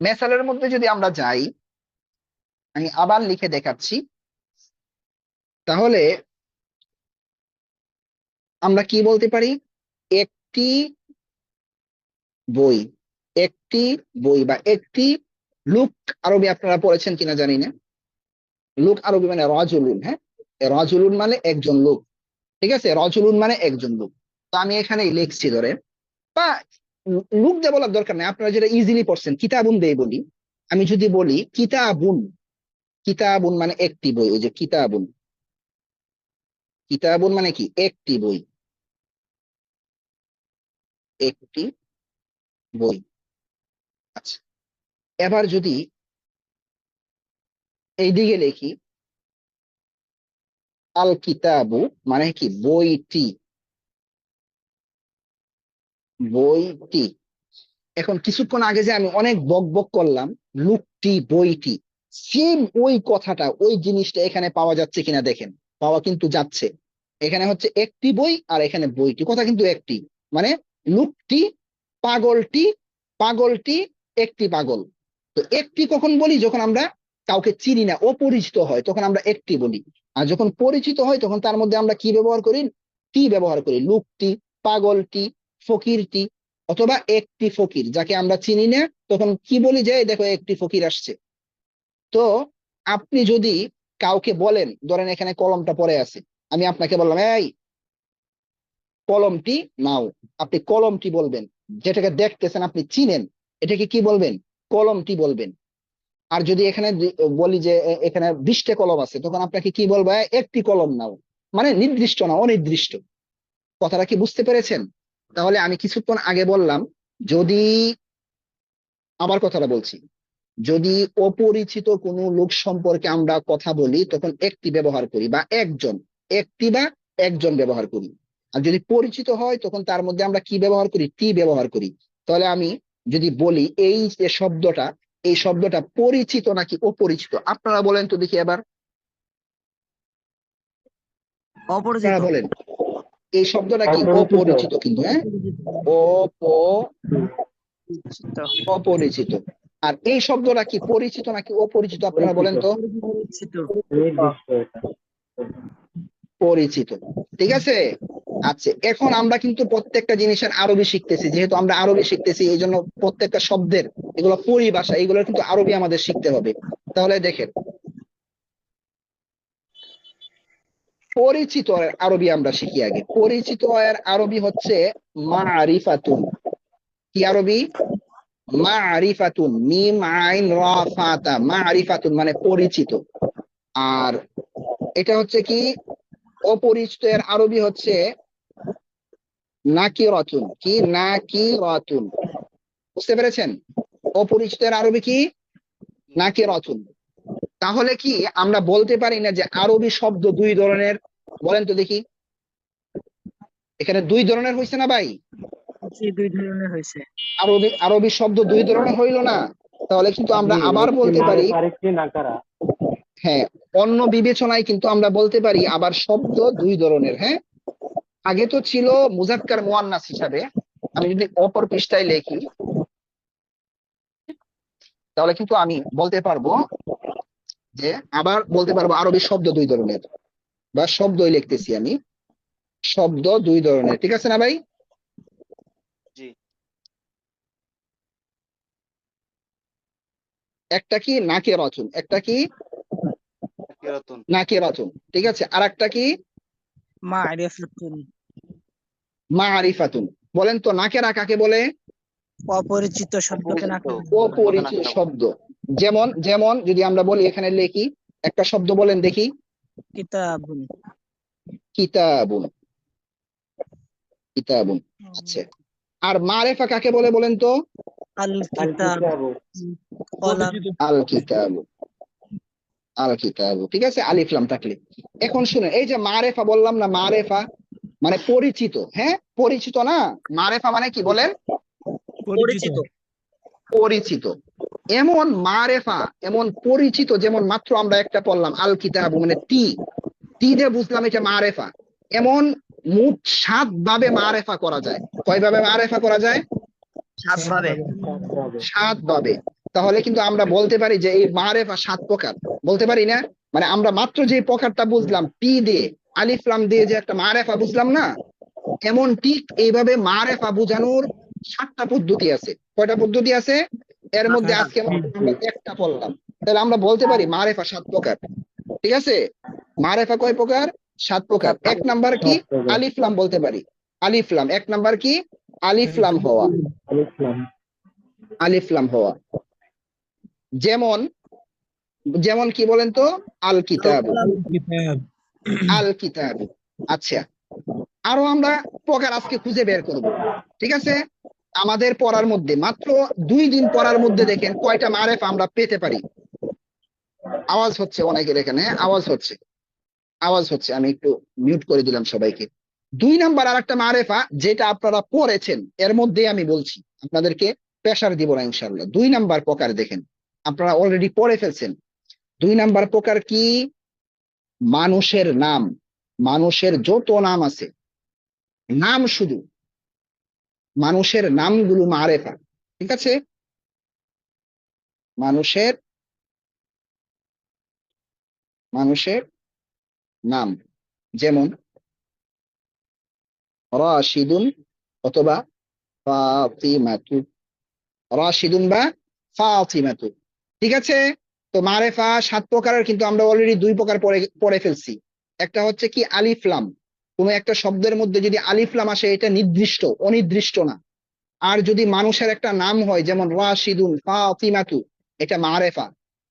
মেসালের মধ্যে যদি আমরা যাই, আমি আবার লিখে দেখাচ্ছি, তাহলে আমরা কি বলতে পারি? একটি বই, একটি বই বা একটি লুক। আরবি আপনারা পড়েছেন কিনা জানি না। লুক আরবি মানে রাজুলুন। হ্যাঁ, রাজুলুন মানে একজন লোক। ঠিক আছে, রাজুলুন মানে একজন লোক। তো আমি এখানে লিখছি ধরেন, বা লুক দিয়ে বলার দরকার নেই, আপনারা যেটা ইজিলি পড়ছেন কিতাবুন দিয়ে বলি। আমি যদি বলি কিতাবুন, কিতাবুন মানে একটি বই। ওই যে কিতাবুন, কিতাবুন মানে কি? একটি বই, একটি বই। আচ্ছা, এবার যদি এইদিকে লিখি আল কিতাবু মানে কি? বইটি, বইটি। এখন কিছুক্ষণ আগে যে আমি অনেক বক বক করলাম, লুকটি, বইটি, সেম ওই কথাটা, ওই জিনিসটা এখানে পাওয়া যাচ্ছে কিনা দেখেন। পাওয়া কিন্তু যাচ্ছে। এখানে হচ্ছে একটি বই আর এখানে বইটি, কথা কিন্তু একটি। মানে লুকটি, পাগলটি, পাগলটি, একটি পাগল। তো একটি কখন বলি? যখন আমরা কাউকে চিনি না, অপরিচিত হয়, তখন আমরা একটি বলি। আর যখন পরিচিত হয় তখন তার মধ্যে আমরা কি ব্যবহার করি? টি ব্যবহার করি। লুকটি, পাগলটি, ফকিরটি। অথবা একটি ফকির যাকে আমরা চিনি না, তখন কি বলি? যে দেখো একটি ফকির আসছে। তো আপনি যদি কাউকে বলেন, ধরেন এখানে কলমটা পড়ে আছে, আমি আপনাকে বললাম এই কলমটি নাও, আপনি কলমটি বলবেন। যেটাকে দেখতেছেন, আপনি চিনেন, এটাকে কি বলবেন? কলমটি বলবেন। আর যদি এখানে বলি যে এখানে 20টা কলম আছে, তখন আপনাকে কি বলবো? একটি কলম নাও। মানে নির্দিষ্ট না, অনির্দিষ্ট। কথাটা কি বুঝতে পেরেছেন? তাহলে আমি কিছুক্ষণ আগে বললাম, যদি, আবার কথাটা বলছি, যদি অপরিচিত কোনো লোক সম্পর্কে আমরা কথা বলি তখন একটি ব্যবহার করি, বা একজন, একটি বা একজন ব্যবহার করি। আর যদি পরিচিত হয় তখন তার মধ্যে আমরা কি ব্যবহার করি? টি ব্যবহার করি। তাহলে আমি যদি বলি এই যে শব্দটা, এই শব্দটা পরিচিত নাকি অপরিচিত? আপনারা বলেন তো দেখি এবার। অপরিচিত। আপনারা বলেন এই শব্দটা কি? অপরিচিত। অপরিচিত কিন্তু, হ্যাঁ, অপরিচিত। আর এই শব্দটা কি পরিচিত নাকি অপরিচিত? আপনারা বলেন তো। পরিচিত। নির্দিষ্ট এটা। পরিচিত। ঠিক আছে। আচ্ছা, এখন আমরা কিন্তু প্রত্যেকটা জিনিসের আরবি শিখতেছি। যেহেতু আমরা আরবি শিখতেছি, এই জন্য প্রত্যেকটা শব্দের এগুলো পরিভাষা, এগুলো কিন্তু আরবি আমাদের শিখতে হবে। তাহলে দেখেন, পরিচিত এর আরবি আমরা শিখি আগে। পরিচিত এর আরবি হচ্ছে মারিফাতুন। কি আরবি? মারিফাতুন, মিম আইন রা ফাতা, মারিফাতুন মানে পরিচিত। আর এটা হচ্ছে কি? অপরিচিত এর আরবি হচ্ছে নাকিরাতুন। কি? নাকিরাতুন। বুঝতে পেরেছেন? অপরিচিতের আরবি কি? নাকিরাতুন। তাহলে কি আমরা বলতে পারি না যে আরবি শব্দ দুই ধরনের? বলেন তো দেখি। এখানে দুই ধরনের হয়েছে না ভাই? জি, দুই ধরনের হয়েছে। আরবি আরবি শব্দ দুই ধরনের হইল না? তাহলে কিন্তু আমরা আবার বলতে পারি, হ্যাঁ, অন্য বিবেচনায় কিন্তু আমরা বলতে পারি আবার শব্দ দুই ধরনের। হ্যাঁ, আগে তো ছিল মুজাক্কার মুয়ান্নাস হিসাবে। আমি যদি অপর পৃষ্ঠায় লিখি তাহলে কিন্তু আমি বলতে পারবো যে, আবার বলতে পারবো আরবি শব্দ দুই ধরনের, বা শব্দই লিখতেছি আমি, শব্দ দুই ধরনের। ঠিক আছে না ভাই? একটা কি নাকিরাতুন, একটা কি কিরাতুন নাকিরাতুন, ঠিক আছে, আর একটা কি মারিফাতুন মারিফাতুন। বলেন তো নাকেরা কাকে বলে? অপরিচিত শব্দকে অপরিচিত নাকিরা অপরিচিত শব্দ। যেমন যেমন যদি আমরা বলি এখানে লিখি একটা শব্দ বলেন দেখি। কিতাবুন কিতাবুন, কিতাবুন। আচ্ছা, আর মারেফা কাকে বলে বলেন তো? আল কিতাব কলাম পরিচিত আল কিতাবু, আল কিতাবু, ঠিক আছে, আলিফ লাম থাকলে। এখন শুনেন, এই যে মারেফা বললাম না, মারেফা মানে পরিচিত, হ্যাঁ পরিচিত না, মারেফা মানে কি বলেন? পরিচিত পরিচিত। এমন মারেফা, এমন পরিচিত, যেমন মাত্র আমরা একটা পড়লাম আল কিতাবু মানে টি, টি দিয়ে বুঝলাম এটা মারেফা। এমন মোট 7 ভাবে মারেফা করা যায়। কয় ভাবে মারেফা করা যায়? 7 ভাবে। 7 ভাবে। তাহলে কিন্তু আমরা বলতে পারি যে এই মারেফা 7 প্রকার, বলতে পারি না? মানে আমরা মাত্র যে প্রকারটা বুঝলাম টি দিয়ে, আলিফ লাম দিয়ে যে একটা মারেফা বুঝলাম না, এমন ঠিক এইভাবে মারেফা বোঝানোর 7টা পদ্ধতি আছে। কয়টা পদ্ধতি আছে? এর মধ্যে আজকে আমরা একটা পড়লাম। তাহলে আমরা বলতে পারি মারেফা 7 প্রকার, ঠিক আছে? মারেফা কয় প্রকার? 7 প্রকার। এক নাম্বার কি? আলিফ লাম বলতে পারি। আলিফ লাম, এক নাম্বার কি? আলিফ লাম হওয়া, আলিফ লাম হওয়া। যেমন যেমন কি বলেন তো? আল কিতাব, কিতাব আল কিতাব। আচ্ছা, আরো আমরা প্রকার আজকে খুঁজে বের করব, ঠিক আছে? আমাদের পড়ার মধ্যে মাত্র 2 দিন পড়ার মধ্যে দেখেন কয়টা মারেফা আমরা পেতে পারি। আওয়াজ হচ্ছে অনেকের এখানে, আওয়াজ হচ্ছে, আওয়াজ হচ্ছে, আমি একটু মিউট করে দিলাম সবাইকে। 2 নাম্বার আর একটা মারেফা যেটা আপনারা পড়েছেন, এর মধ্যে আমি বলছি, আপনাদেরকে প্রেসার দিব না ইনশাআল্লাহ। 2 নাম্বার প্রকার দেখেন, আপনারা অলরেডি পড়ে ফেলছেন। 2 নাম্বার প্রকার কি? মানুষের নাম, মানুষের যত নাম আছে, নাম শুধু, মানুষের নামগুলো মারেফা, ঠিক আছে? মানুষের, মানুষের নাম। যেমন রাশিদুন অথবা ফাতিমাতু, রাশিদুন বা ফাতিমাতু, ঠিক আছে? তো মারেফা 7 প্রকারের, কিন্তু আমরা অলরেডি 2 প্রকার পড়ে ফেলছি। একটা হচ্ছে কি আলিফ লাম, কোন একটা শব্দের মধ্যে যদি আলিফ লাম আসে এটা নির্দিষ্ট, অনির্দিষ্ট না। আর যদি মানুষের একটা নাম হয় যেমন রাশিদুন, ফাতিমাতু, এটা মারেফা,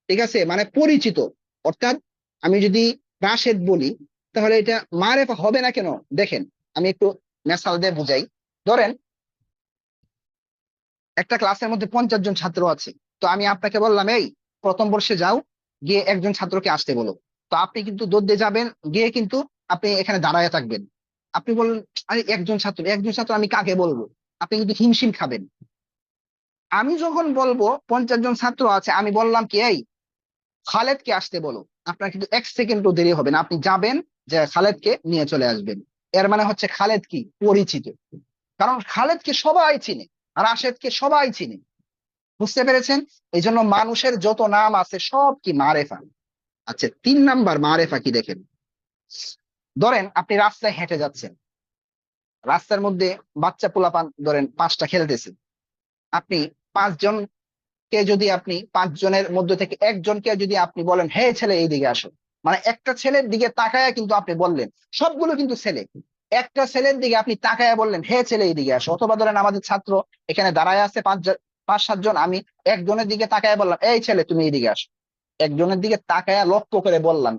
ঠিক আছে, মানে পরিচিত। অর্থাৎ আমি যদি রাশেদ বলি তাহলে এটা মারেফা হবে না কেন? দেখেন আমি একটু মেসাল দিয়ে বুঝাই। ধরেন একটা ক্লাসের মধ্যে 50 জন ছাত্র আছে, তো আমি আপনাকে বললাম এই প্রথম বর্ষে যাও, গিয়ে একজন ছাত্রকে আসতে বলো। তো আপনি কিন্তু দৌড়ে যাবেন, গিয়ে কিন্তু আপনি এখানে দাঁড়ায় থাকবেন। আপনি বললেন আরে একজন ছাত্র, একজন ছাত্র আমি কাকে বলবো? আপনি কিন্তু হিমশিম খাবেন। আমি যখন বলবো 50 জন ছাত্র আছে, আমি বললাম কি এই খালেদকে আসতে বলো, আপনার কিন্তু 1 সেকেন্ডও দেরি হবে না, আপনি যাবেন, যে খালেদকে নিয়ে চলে আসবেন। এর মানে হচ্ছে খালেদ কি? পরিচিত। কারণ খালেদকে সবাই চিনে, আর রাশেদকে সবাই চিনে। বুঝতে পেরেছেন? এই জন্য মানুষের যত নাম আছে সব কি মারেফা। আচ্ছা, 3 নাম্বার মারেফা কি দেখেন। ধরেন আপনি রাস্তায় হেঁটে যাচ্ছেন, রাস্তার মধ্যে বাচ্চা পোলাপান ধরেন 5টা খেলতেছে। আপনি 5 জনকে যদি, আপনি 5 জনের মধ্যে থেকে একজনকে যদি আপনি বলেন হে ছেলে এইদিকে আসো, মানে একটা ছেলের দিকে তাকায়া কিন্তু আপনি বললেন, সবগুলো কিন্তু ছেলে, একটা ছেলের দিকে আপনি তাকায়া বললেন হে ছেলে এইদিকে আসো। অথবা ধরেন আমাদের ছাত্র এখানে দাঁড়ায় আছে 5-7 জন, আমি একজনের দিকে তাকায়া বললাম এই ছেলে তুমি এইদিকে আসো, একজনের দিকে তাকায়া লক্ষ্য করে বললাম,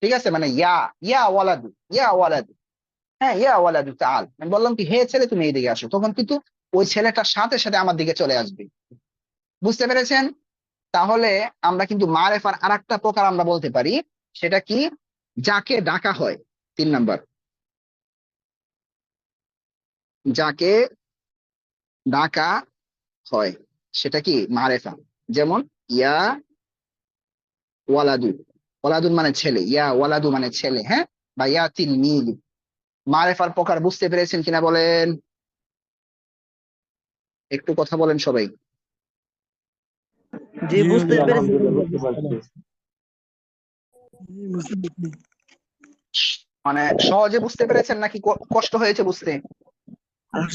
ঠিক আছে, মানে ইয়া, ইয়া ওয়ালাদু, ইয়া ওয়ালাদু, হ্যাঁ ইয়া ওয়ালাদু তাআল, আমি বললাম কি হে ছেলে তুমি এইদিকে আসো, তখন কিন্তু ওই ছেলেটার সাথে সাথে আমার দিকে চলে আসবে। বুঝতে পেরেছেন? তাহলে আমরা কিন্তু মারেফার আরেকটা প্রকার আমরা বলতে পারি, সেটা কি? যাকে ডাকা হয়। 3 নাম্বার, যাকে ডাকা হয় সেটা কি? মারেফা। যেমন ইয়া ওয়ালাদু, ওয়ালাদুন মানে ছেলে, ইয়া ওয়ালাদু মানে ছেলে, হ্যাঁ, বা ইয়া তিলমিদু। মারেফার প্রকার বুঝতে পেরেছেন কিনা বলেন? একটু কথা বলেন সবাই। জি বুঝতে পেরেছি মানে সহজে বুঝতে পেরেছেন নাকি কষ্ট হয়েছে বুঝতে?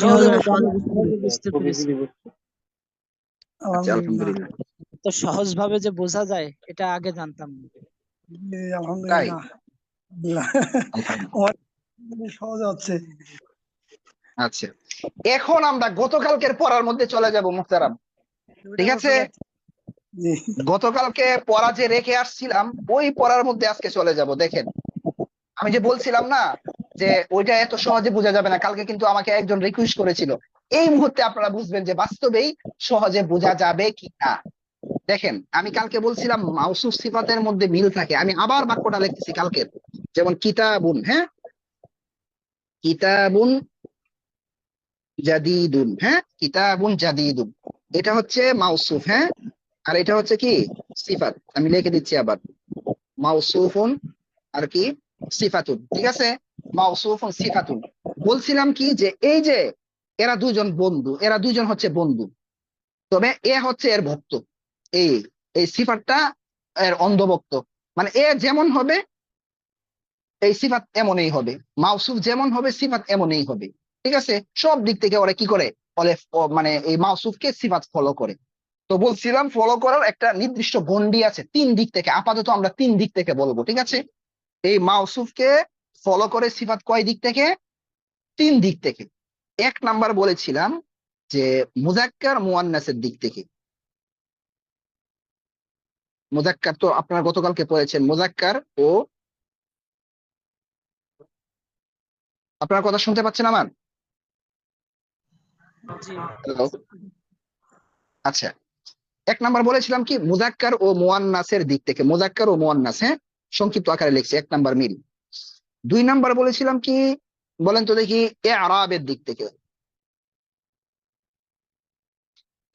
সহজে বুঝতে পেরেছি আচ্ছা, আলহামদুলিল্লাহ। তো সহজ ভাবে যে বোঝা যায় এটা আগে জানতাম না। তাই সহজ হচ্ছে। আচ্ছা, এখন আমরা গতকালকের পড়ার মধ্যে চলে যাব মুহতারাম। ঠিক আছে, জি। গতকালকে পড়া যে রেখে আসছিলাম ওই পড়ার মধ্যে আজকে চলে যাব। দেখেন, আমি যে বলছিলাম না যে ওইটা এত সহজে বোঝা যাবে না, কালকে কিন্তু আমাকে একজন রিকোয়েস্ট করেছিল। এই মুহূর্তে আপনারা বুঝবেন যে বাস্তবেই সহজে বোঝা যাবে কি না। দেখেন, আমি কালকে বলছিলাম মাউসুফ সিফাতের মধ্যে মিল থাকে। আমি আবার বাক্যটা লিখতেছি কালকের, যেমন কিতাবুন, হ্যাঁ, কিতাবুন জাদিদুন, হ্যাঁ, কিতাবুন জাদিদুন, এটা হচ্ছে মাউসুফ, হ্যাঁ, আর এটা হচ্ছে কি সিফাত। আমি লিখে দিচ্ছি আবার, মাউসুফুন আর কি সিফাতুন। ঠিক আছে, মাউসুফুন সিফাতুন। বলছিলাম কি যে এই যে এরা দুজন বন্ধু, এরা দুজন হচ্ছে বন্ধু, তবে এ হচ্ছে এর ভক্ত। এই এই সিফাতটা এর অন্ধভক্ত। মানে এ যেমন হবে এই সিফাত এমনই হবে, মাউসুফ যেমন হবে সিফাত এমনই হবে। ঠিক আছে, সব দিক থেকে ওরা কি করে, বলে মানে এই মাউসুফকে সিফাত ফলো করে। তো বলছিলাম ফলো করার একটা নির্দিষ্ট গন্ডি আছে, তিন দিক থেকে। আপাতত আমরা তিন দিক থেকে বলবো। ঠিক আছে, এই মাউসুফকে ফলো করে সিফাত কয় দিক থেকে? তিন দিক থেকে। এক নাম্বার বলেছিলাম যে মুজাক্কার মুয়ান্নাসের দিক থেকে। মুজাক্কার তো আপনারা গতকালকে পড়েছেন, মুজাক্কার ও, আপনার কথা শুনতে পাচ্ছেন আমার? জি। হ্যালো, আচ্ছা, এক নাম্বার বলেছিলাম কি মুজাক্কার ও মুয়ান্নাসের দিক থেকে, মুজাক্কার ও মুয়ান্নাস, হ্যাঁ, সংক্ষিপ্ত আকারে লিখছি, এক নাম্বার মিল। দুই নাম্বার বলেছিলাম কি, বলেন তো দেখি, ইআরাবের দিক থেকে,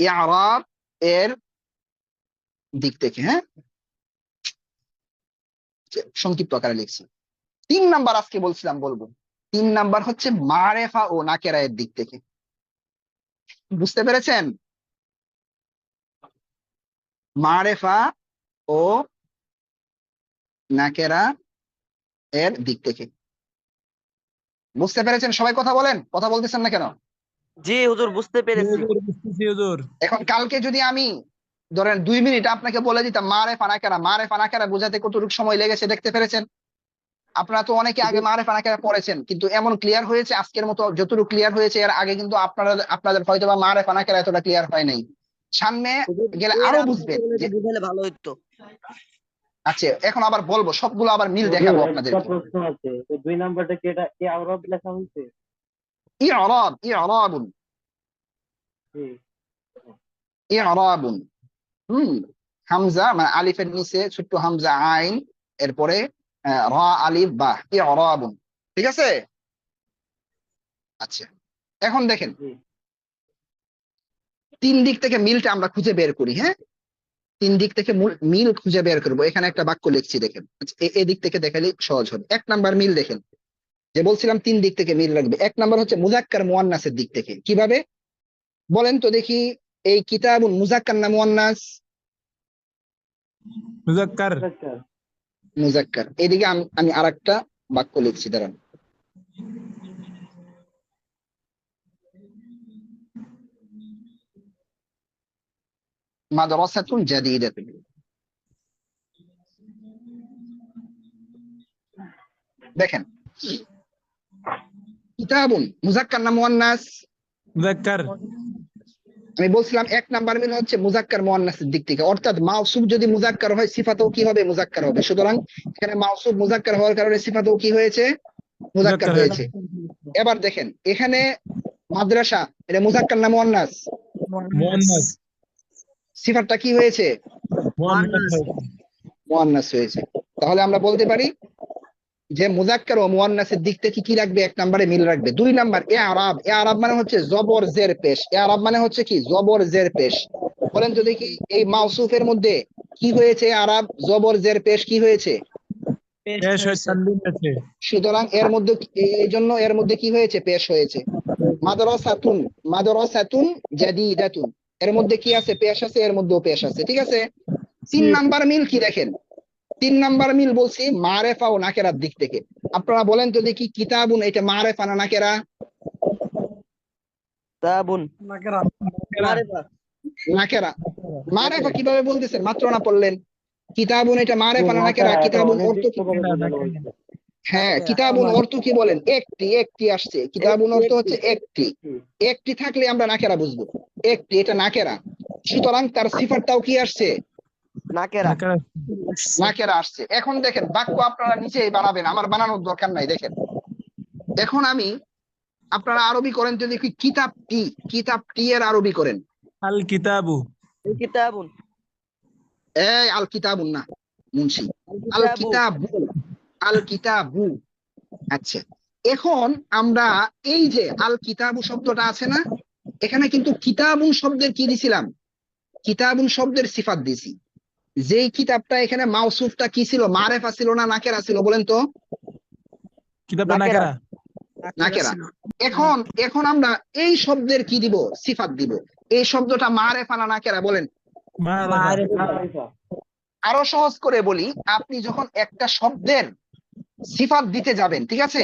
ইআরাব এর দিক থেকে, হ্যাঁ, সংক্ষিপ্ত আকারে লিখছি। তিন নাম্বার আজকে বলছিলাম বলবো, তিন নাম্বার হচ্ছে মারেফা ও নাকেরা এর দিক থেকে। বুঝতে পেরেছেন? মারেফা ও নাকেরা এর দিক থেকে। বুঝতে পেরেছেন? সবাই কথা বলেন, কথা বলতেছেন না কেন? জি হুজুর, বুঝতে পেরেছি। হুজুর বুঝতেছি হুজুর। এখন কালকে যদি আমি ধরেন 2 মিনিট আপনাকে বলে দিতাম মারেফা নাকেরা, মারেফা নাকেরা বোঝাতে কতটুকু সময় লেগেছে দেখতে পেরেছেন? আপনারা তো অনেকে আগে মারেফা নাকেরা পড়েছেন, কিন্তু এমন ক্লিয়ার হয়েছে আজকের মতো যতটুকু ক্লিয়ার হয়েছে এর আগে কিন্তু আপনাদের হয়তো বা মারেফা নাকেরা এতটা ক্লিয়ার হয় নাই। সামনে গেলে আরো বুঝবেন যে, বুঝালে ভালো হতো। আচ্ছা এখন আবার বলবো, সবগুলো আবার মিল দেখাবো আপনাদেরকে। প্রশ্ন আছে, তো 2 নাম্বারটা কি এটা কি আরব লেখা হয়েছে? ইআরাব, ইআরাবুন, জি। ইআরাবুন, হামজা মানে আলিফের নিচে ছোট্ট হামজা আইন, এরপরে রা আলিফ বা, ইআরাবুন। ঠিক আছে, আচ্ছা এখন দেখেন জি। তিন দিক থেকে মিলটা আমরা খুঁজে বের করি, হ্যাঁ, তিন দিক থেকে মিল খুঁজে বের করবো। এখানে একটা বাক্য লিখছি দেখেন, আচ্ছা, এদিক থেকে দেখালে সহজ হবে। এক নাম্বার মিল দেখেন, যে বলছিলাম তিন দিক থেকে মিল রাখবে। এক নাম্বার হচ্ছে মুজাক্কার মুয়ান্নাসের দিক থেকে। কিভাবে বলেন তো দেখি, এই কিতাবুন মুজাক্কার না মুয়ান্নাস? মুজাক্কার। মুজাক্কার। এদিকে আমি আরেকটা বাক্য লিখছি, দাঁড়ান। মাদ্রাসাতুন জাদিদাতুন। দেখেন, কিতাবুন মুজাক্কার না মুয়ান্নাস? মুজাক্কার। আমি বলছিলাম এক নাম্বার মিল হচ্ছে মুজাক্কার মুয়ান্নাসের দিক থেকে, অর্থাৎ মাউসুফ যদি মুজাক্কার হয় সিফাতও কি হবে? মুজাক্কার হবে। সুতরাং এখানে মাউসুফ মুজাক্কার হওয়ার কারণে সিফাতও কি হয়েছে? মুজাক্কার মুজাক্কার হয়েছে। এবার দেখেন এখানে মাদ্রাসা, এটা মুজাক্কার না মুয়ান্নাস? মুয়ান্নাস। সিফাতটা কি হয়েছে? মুয়ান্নাস। মুয়ান্নাস হয়েছে। তাহলে আমরা বলতে পারি যে মুজাক্কার ও মুয়ান্নাসের দিক থেকে কি রাখবে? এক নম্বরে মিল রাখবে। দুই নাম্বার ইআরাব, ইআরাব মানে হচ্ছে জবর জের পেশ। ইআরাব মানে হচ্ছে কি? জবর জের পেশ। বলেন তো দেখি এই মাউসুফের মধ্যে কি হয়েছে? ইআরাব জবর জের পেশ কি হয়েছে? পেশ হয়েছে, তানবিন আছে। সুতরাং এর মধ্যে এই জন্য এর মধ্যে কি হয়েছে? পেশ হয়েছে। মাদ্রাসাতুন, মাদ্রাসাতুন জাদিদাতুন, এর মধ্যে কি আছে? পেশ আছে, এর মধ্যেও পেশ আছে। ঠিক আছে, তিন নাম্বার মিল কি দেখেন, তিন নাম্বার মিল বলছি মারেফা ও নাকেরার দিক থেকে। আপনারা বলেন তো দেখি কিতাবুন এটা মারেফা না নাকেরা? কিতাবুন নাকেরা। মারিফা। নাকেরা। মারেফা কিভাবে বলতেছেন? মাত্র না পড়লেন কিতাবুন, এটা মারেফা না নাকেরা? এটা কিতাবুন অর্থ কি? অনির্দিষ্টভাবে নাকেরা, বোঝানো নাকেরা। হয়েছে। হ্যাঁ, কিতাবুন অর্থ কি বলেন? একটি, একটি আসছে। কিতাবুন অর্থ হচ্ছে একটি, একটি থাকলে আমরা নাকেরা বুঝবো। একটি, এটা নাকেরা, সুতরাং তার সিফাতটাও কি আসছে? নাকেরা। নাকেরা। নাকেরা আসছে। এখন দেখেন বাক্য আপনারা নিচেই বানাবেন, আমার বানানোর দরকার নাই। দেখেন এখন আমি, আপনারা আরবি করেন তো দেখি, কিতাবটি, কিতাবটি এর আরবি করেন। আল কিতাবু। কিতাবুন। এই আল কিতাবুন না মুন্সি, আল কিতাবু। কিতাবু, আল কিতাবু। আচ্ছা, এখন আমরা এই যে আল কিতাবু শব্দটা আছে না, এখানে কিন্তু কিতাবুন শব্দের কি দিছিলাম? কিতাবুন শব্দের সিফাত দিছি। যেই কিতাবটা এখানে মাউসুফটা কি ছিল? মারেফা ছিল না নাকেরা ছিল বলেন তো? কিতাবটা নাকেরা। নাকেরা। নাকেরা। এখন এখন আমরা এই শব্দের কি দিব? সিফাত দিব। এই শব্দটা মারেফা না নাকেরা বলেন? মারিফা। মারিফা। আরো সহজ করে বলি, আপনি যখন একটা শব্দের সিফাত দিতে যাবেন, ঠিক আছে,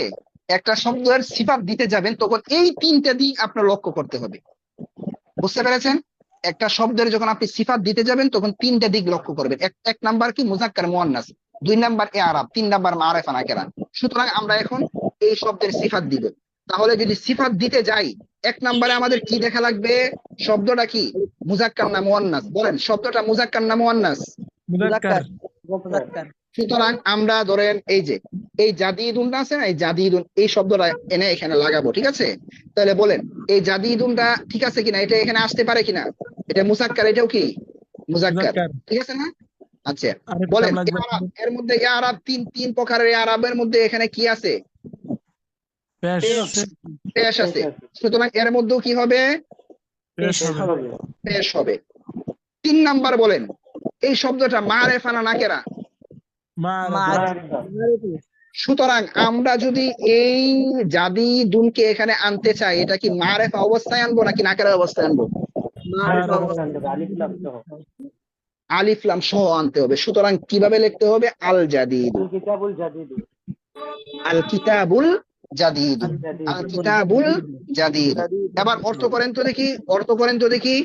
একটা শব্দের সিফাত দিতে যাবেন, তখন এই তিনটা দিক আপনার লক্ষ্য করতে হবে। বুঝতে পেরেছেন? একটা শব্দের যখন আপনি সিফাত দিতে যাবেন তখন তিনটা দিক লক্ষ্য করবেন। এক নাম্বার কি? মুজাক্কার মুয়ান্নাস, দুই নাম্বার ইআরাব, তিন নাম্বার মারিফা নাকেরা। সুতরাং আমরা এখন এই শব্দের সিফাত দিব। তাহলে যদি সিফাত দিতে যাই, এক নাম্বারে আমাদের কি দেখা লাগবে? শব্দটা কি? মুজাক্কার না মুয়ান্নাস? বলেন, শব্দটা মুজাক্কার না মুয়ান্নাস? মুজাক্কার। মুজাক্কার। সুতরাং আমরা ধরেন এই যে এই জাদিদুনটা আছে না, এই জাদিদুন এই শব্দটা এনে এখানে লাগাবো, ঠিক আছে? তাহলে বলেন এই জাদিদুনটা ঠিক আছে কিনা? এটা এখানে আসতে পারে কিনা? এটা মুজাক্কার, এটাও কি মুজাক্কার, মুজাক্কার। ঠিক আছে না? আচ্ছা, আর একটা বলেন আমরা ইআরাব, এর মধ্যে ইআরাব তিন তিন প্রকারের ইআরাবের মধ্যে এখানে কি আছে? পেশ। পেশ আছে। সুতরাং এর মধ্যেও কি হবে? পেশ হবে। পেশ হবে। তিন নাম্বার বলেন এই শব্দটা মারেফা না নাকেরা? মারিফা। সুতরাং আমরা যদি এই জাদিদুনকে এখানে আনতে চাই, এটা কি মারেফা অবস্থায় আনবো নাকি নাকেরা অবস্থায় আনবো? মারিফা। আলিফ লাম সহ। আলিফ লাম সহ আনতে হবে। সুতরাং কিভাবে লিখতে হবে? আল জাদিদু, আল কিতাবুল জাদিদু। আল কিতাবুল জাদিদু, আল কিতাবুল জাদিদু। এবার অর্থ করেন তো দেখি, অর্থ করেন তো দেখি।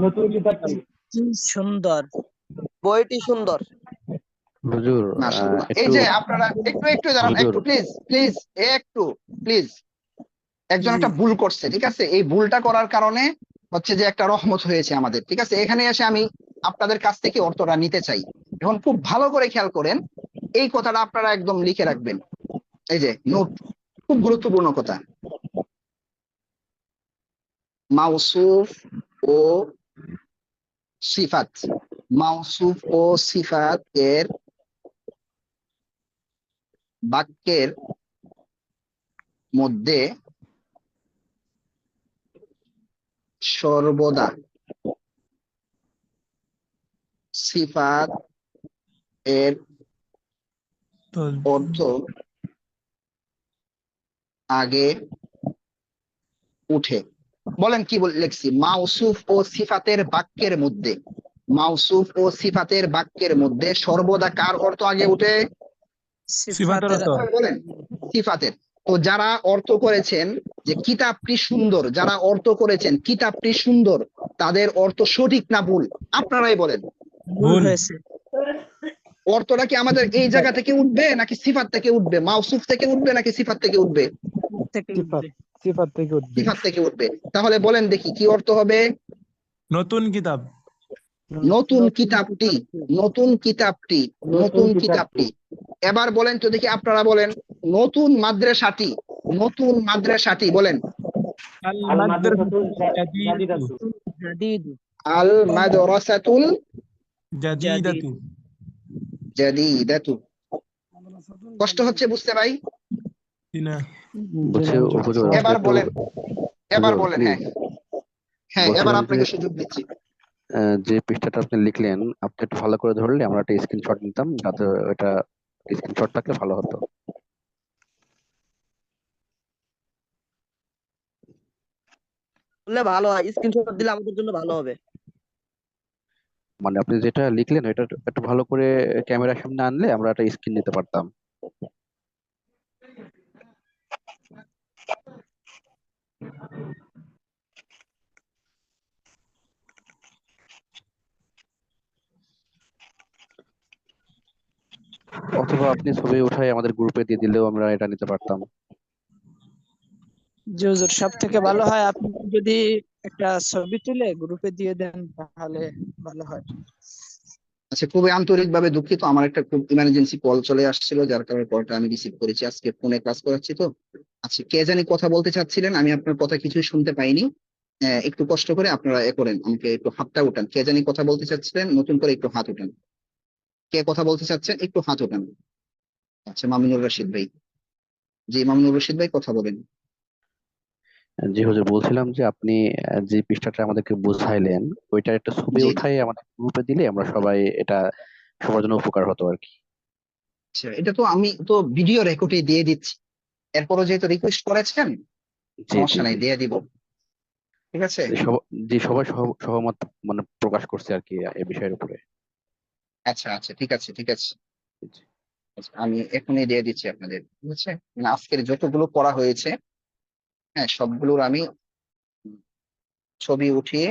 নতুন কিতাবটি। কি সুন্দর। বইটি সুন্দর। হুজুর মাশাআল্লাহ। এই একটু যে আপনারা একটু একটু দাঁড়ান, হুজুর একটু প্লিজ প্লিজ, একটু প্লিজ। একজন একটা ভুল করছে, ঠিক আছে? এই ভুলটা করার কারণে হচ্ছে যে একটা রহমত হয়েছে আমাদের, ঠিক আছে? এখানে এসে আমি আপনাদের কাছ থেকে অর্থটা নিতে চাই। এখন খুব ভালো করে খেয়াল করেন, এই কথাটা আপনারা একদম লিখে রাখবেন। এই যে নোট, খুব গুরুত্বপূর্ণ কথা। মাউসুফ ও সিফাত, মাউসুফ ও সিফাত এর বাক্যের মধ্যে সর্বদা সিফাত এর তো অর্থ আগে উঠে। বলেন কি লিখছি? মাউসুফ ও সিফাতের বাক্যের মধ্যে, মাউসুফ ও সিফাতের বাক্যের মধ্যে সর্বদা কার অর্থ আগে উঠে? সিফাতের অর্থ। বলেন সিফাতের। তো যারা অর্থ করেছেন যে কিতাবটি সুন্দর, যারা অর্থ করেছেন কিতাবটি সুন্দর, তাদের অর্থ সঠিক না ভুল? আপনারাই বলেন। ভুল। হয়েছে। অর্থটা কি আমাদের এই জায়গা থেকে উঠবে নাকি সিফাত থেকে উঠবে? মাউসুফ থেকে উঠবে নাকি সিফাত থেকে উঠবে? সিফাত থেকে উঠবে। সিফাত থেকে উঠবে। তাহলে বলেন দেখি কি অর্থ হবে? নতুন কিতাব। নতুন কিতাবটি, নতুন কিতাবটি, নতুন কিতাবটি। এবার বলেন তো দেখি, আপনারা বলেন নতুন মাদ্রাসাটি, নতুন মাদ্রাসাটি বলেন। আল আল মাদ্রাসাতুল মাদ্রাসাতুল জাদিদাতু। জাদিদাতু। আল মাদ্রাসাতুল জাদিদাতু। জাদিদাতু। কষ্ট হচ্ছে বুঝতে ভাই? না। বলছি হুজুর আপনি এবার একটু বলেন, এবার হুজুর বলেন। হ্যাঁ প্লিজ হ্যাঁ, এবার বলছিলাম যে আপনাকে সুযোগ দিচ্ছি। যে পৃষ্ঠাটা আপনি লিখলেন আপনি একটু ভালো করে ধরলে আমরা একটা স্ক্রিনশট নিতাম, যাতে এটা স্ক্রিনশট থাকলে ভালো হতো। বললে ভালো হয়, স্ক্রিনশট দিলে আমাদের জন্য ভালো হবে। মানে আপনি যেটা লিখলেন এটা একটু ভালো করে ক্যামেরার সামনে আনলে আমরা একটা স্ক্রিন নিতে পারতাম। অথবা আপনি ছবি উঠাই আমাদের গ্রুপে দিয়ে দিলেও আমরা এটা নিতে পারতাম। জি হুজুর, সব থেকে ভালো হয় আপনি যদি একটা ছবি তুলে গ্রুপে দিয়ে দেন তাহলে ভালো হয়। আচ্ছা, খুবই আন্তরিকভাবে দুঃখিত, আমার একটা খুব ইমার্জেন্সি কল চলে আসছিল, যার কারণে কলটা আমি রিসিভ করেছি। আজকে ফোনে ক্লাস করাচ্ছি তো। আচ্ছা, কে জানি কথা বলতে চাচ্ছিলেন, আমি আপনার কথা কিছুই শুনতে পাইনি। একটু কষ্ট করে আপনারা করেন, আমাকে একটু হাতটা উঠান। কে জানি কথা বলতে চাচ্ছিলেন, নতুন করে একটু হাত উঠান। কে কথা বলতে চাচ্ছেন একটু হাত উঠান। আচ্ছা, মামিনুর রশিদ ভাই। জি, মামিনুর রশিদ ভাই কথা বলেন। জি হুজুর, বলছিলাম যে আপনি যে পৃষ্ঠাটা আমাদেরকে বুঝাইলেন ওইটার একটা ছবি জি জি। উঠাই আমাদের গ্রুপে দিলে আমরা সবাই এটা সবার জন্য উপকার হতো আর কি। আচ্ছা, এটা তো আমি তো ভিডিও রেকর্ডে দিয়ে দিচ্ছি। এরপরও যেহেতু রিকোয়েস্ট করেছেন, জি জি সমস্যা নাই, জি। দিয়ে দিব। ঠিক আছে। জি, সবাই সহমত মানে প্রকাশ করছে আর কি এই বিষয়ের উপরে। আচ্ছা আচ্ছা, ঠিক আছে ঠিক আছে। জি, জি। আচ্ছা, আমি এখনই দিয়ে দিচ্ছি আপনাদের, ঠিক আছে। মানে আজকের যতগুলো করা হয়েছে, হ্যাঁ, সবগুলোর আমি ছবি উঠিয়ে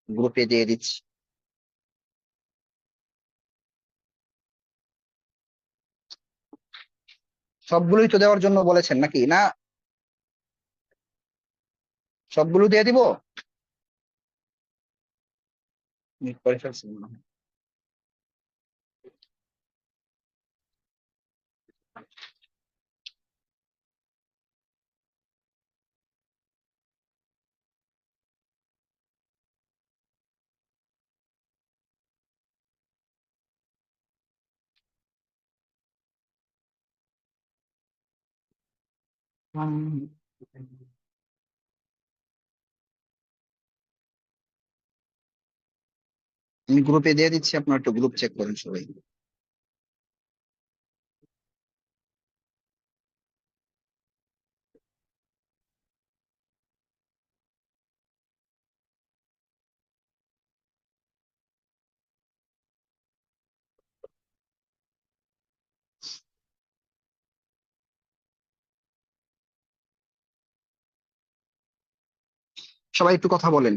গ্রুপে দিয়ে দিচ্ছি। সবগুলোই তো দেওয়ার জন্য বলেছেন নাকি না? সবগুলো দিয়ে দিব। করে ফেলছি মনে হয়। আমি গ্রুপে দিয়ে দিচ্ছি, আপনার একটু গ্রুপ চেক করেন সবাই। সবাই একটু কথা বলেন।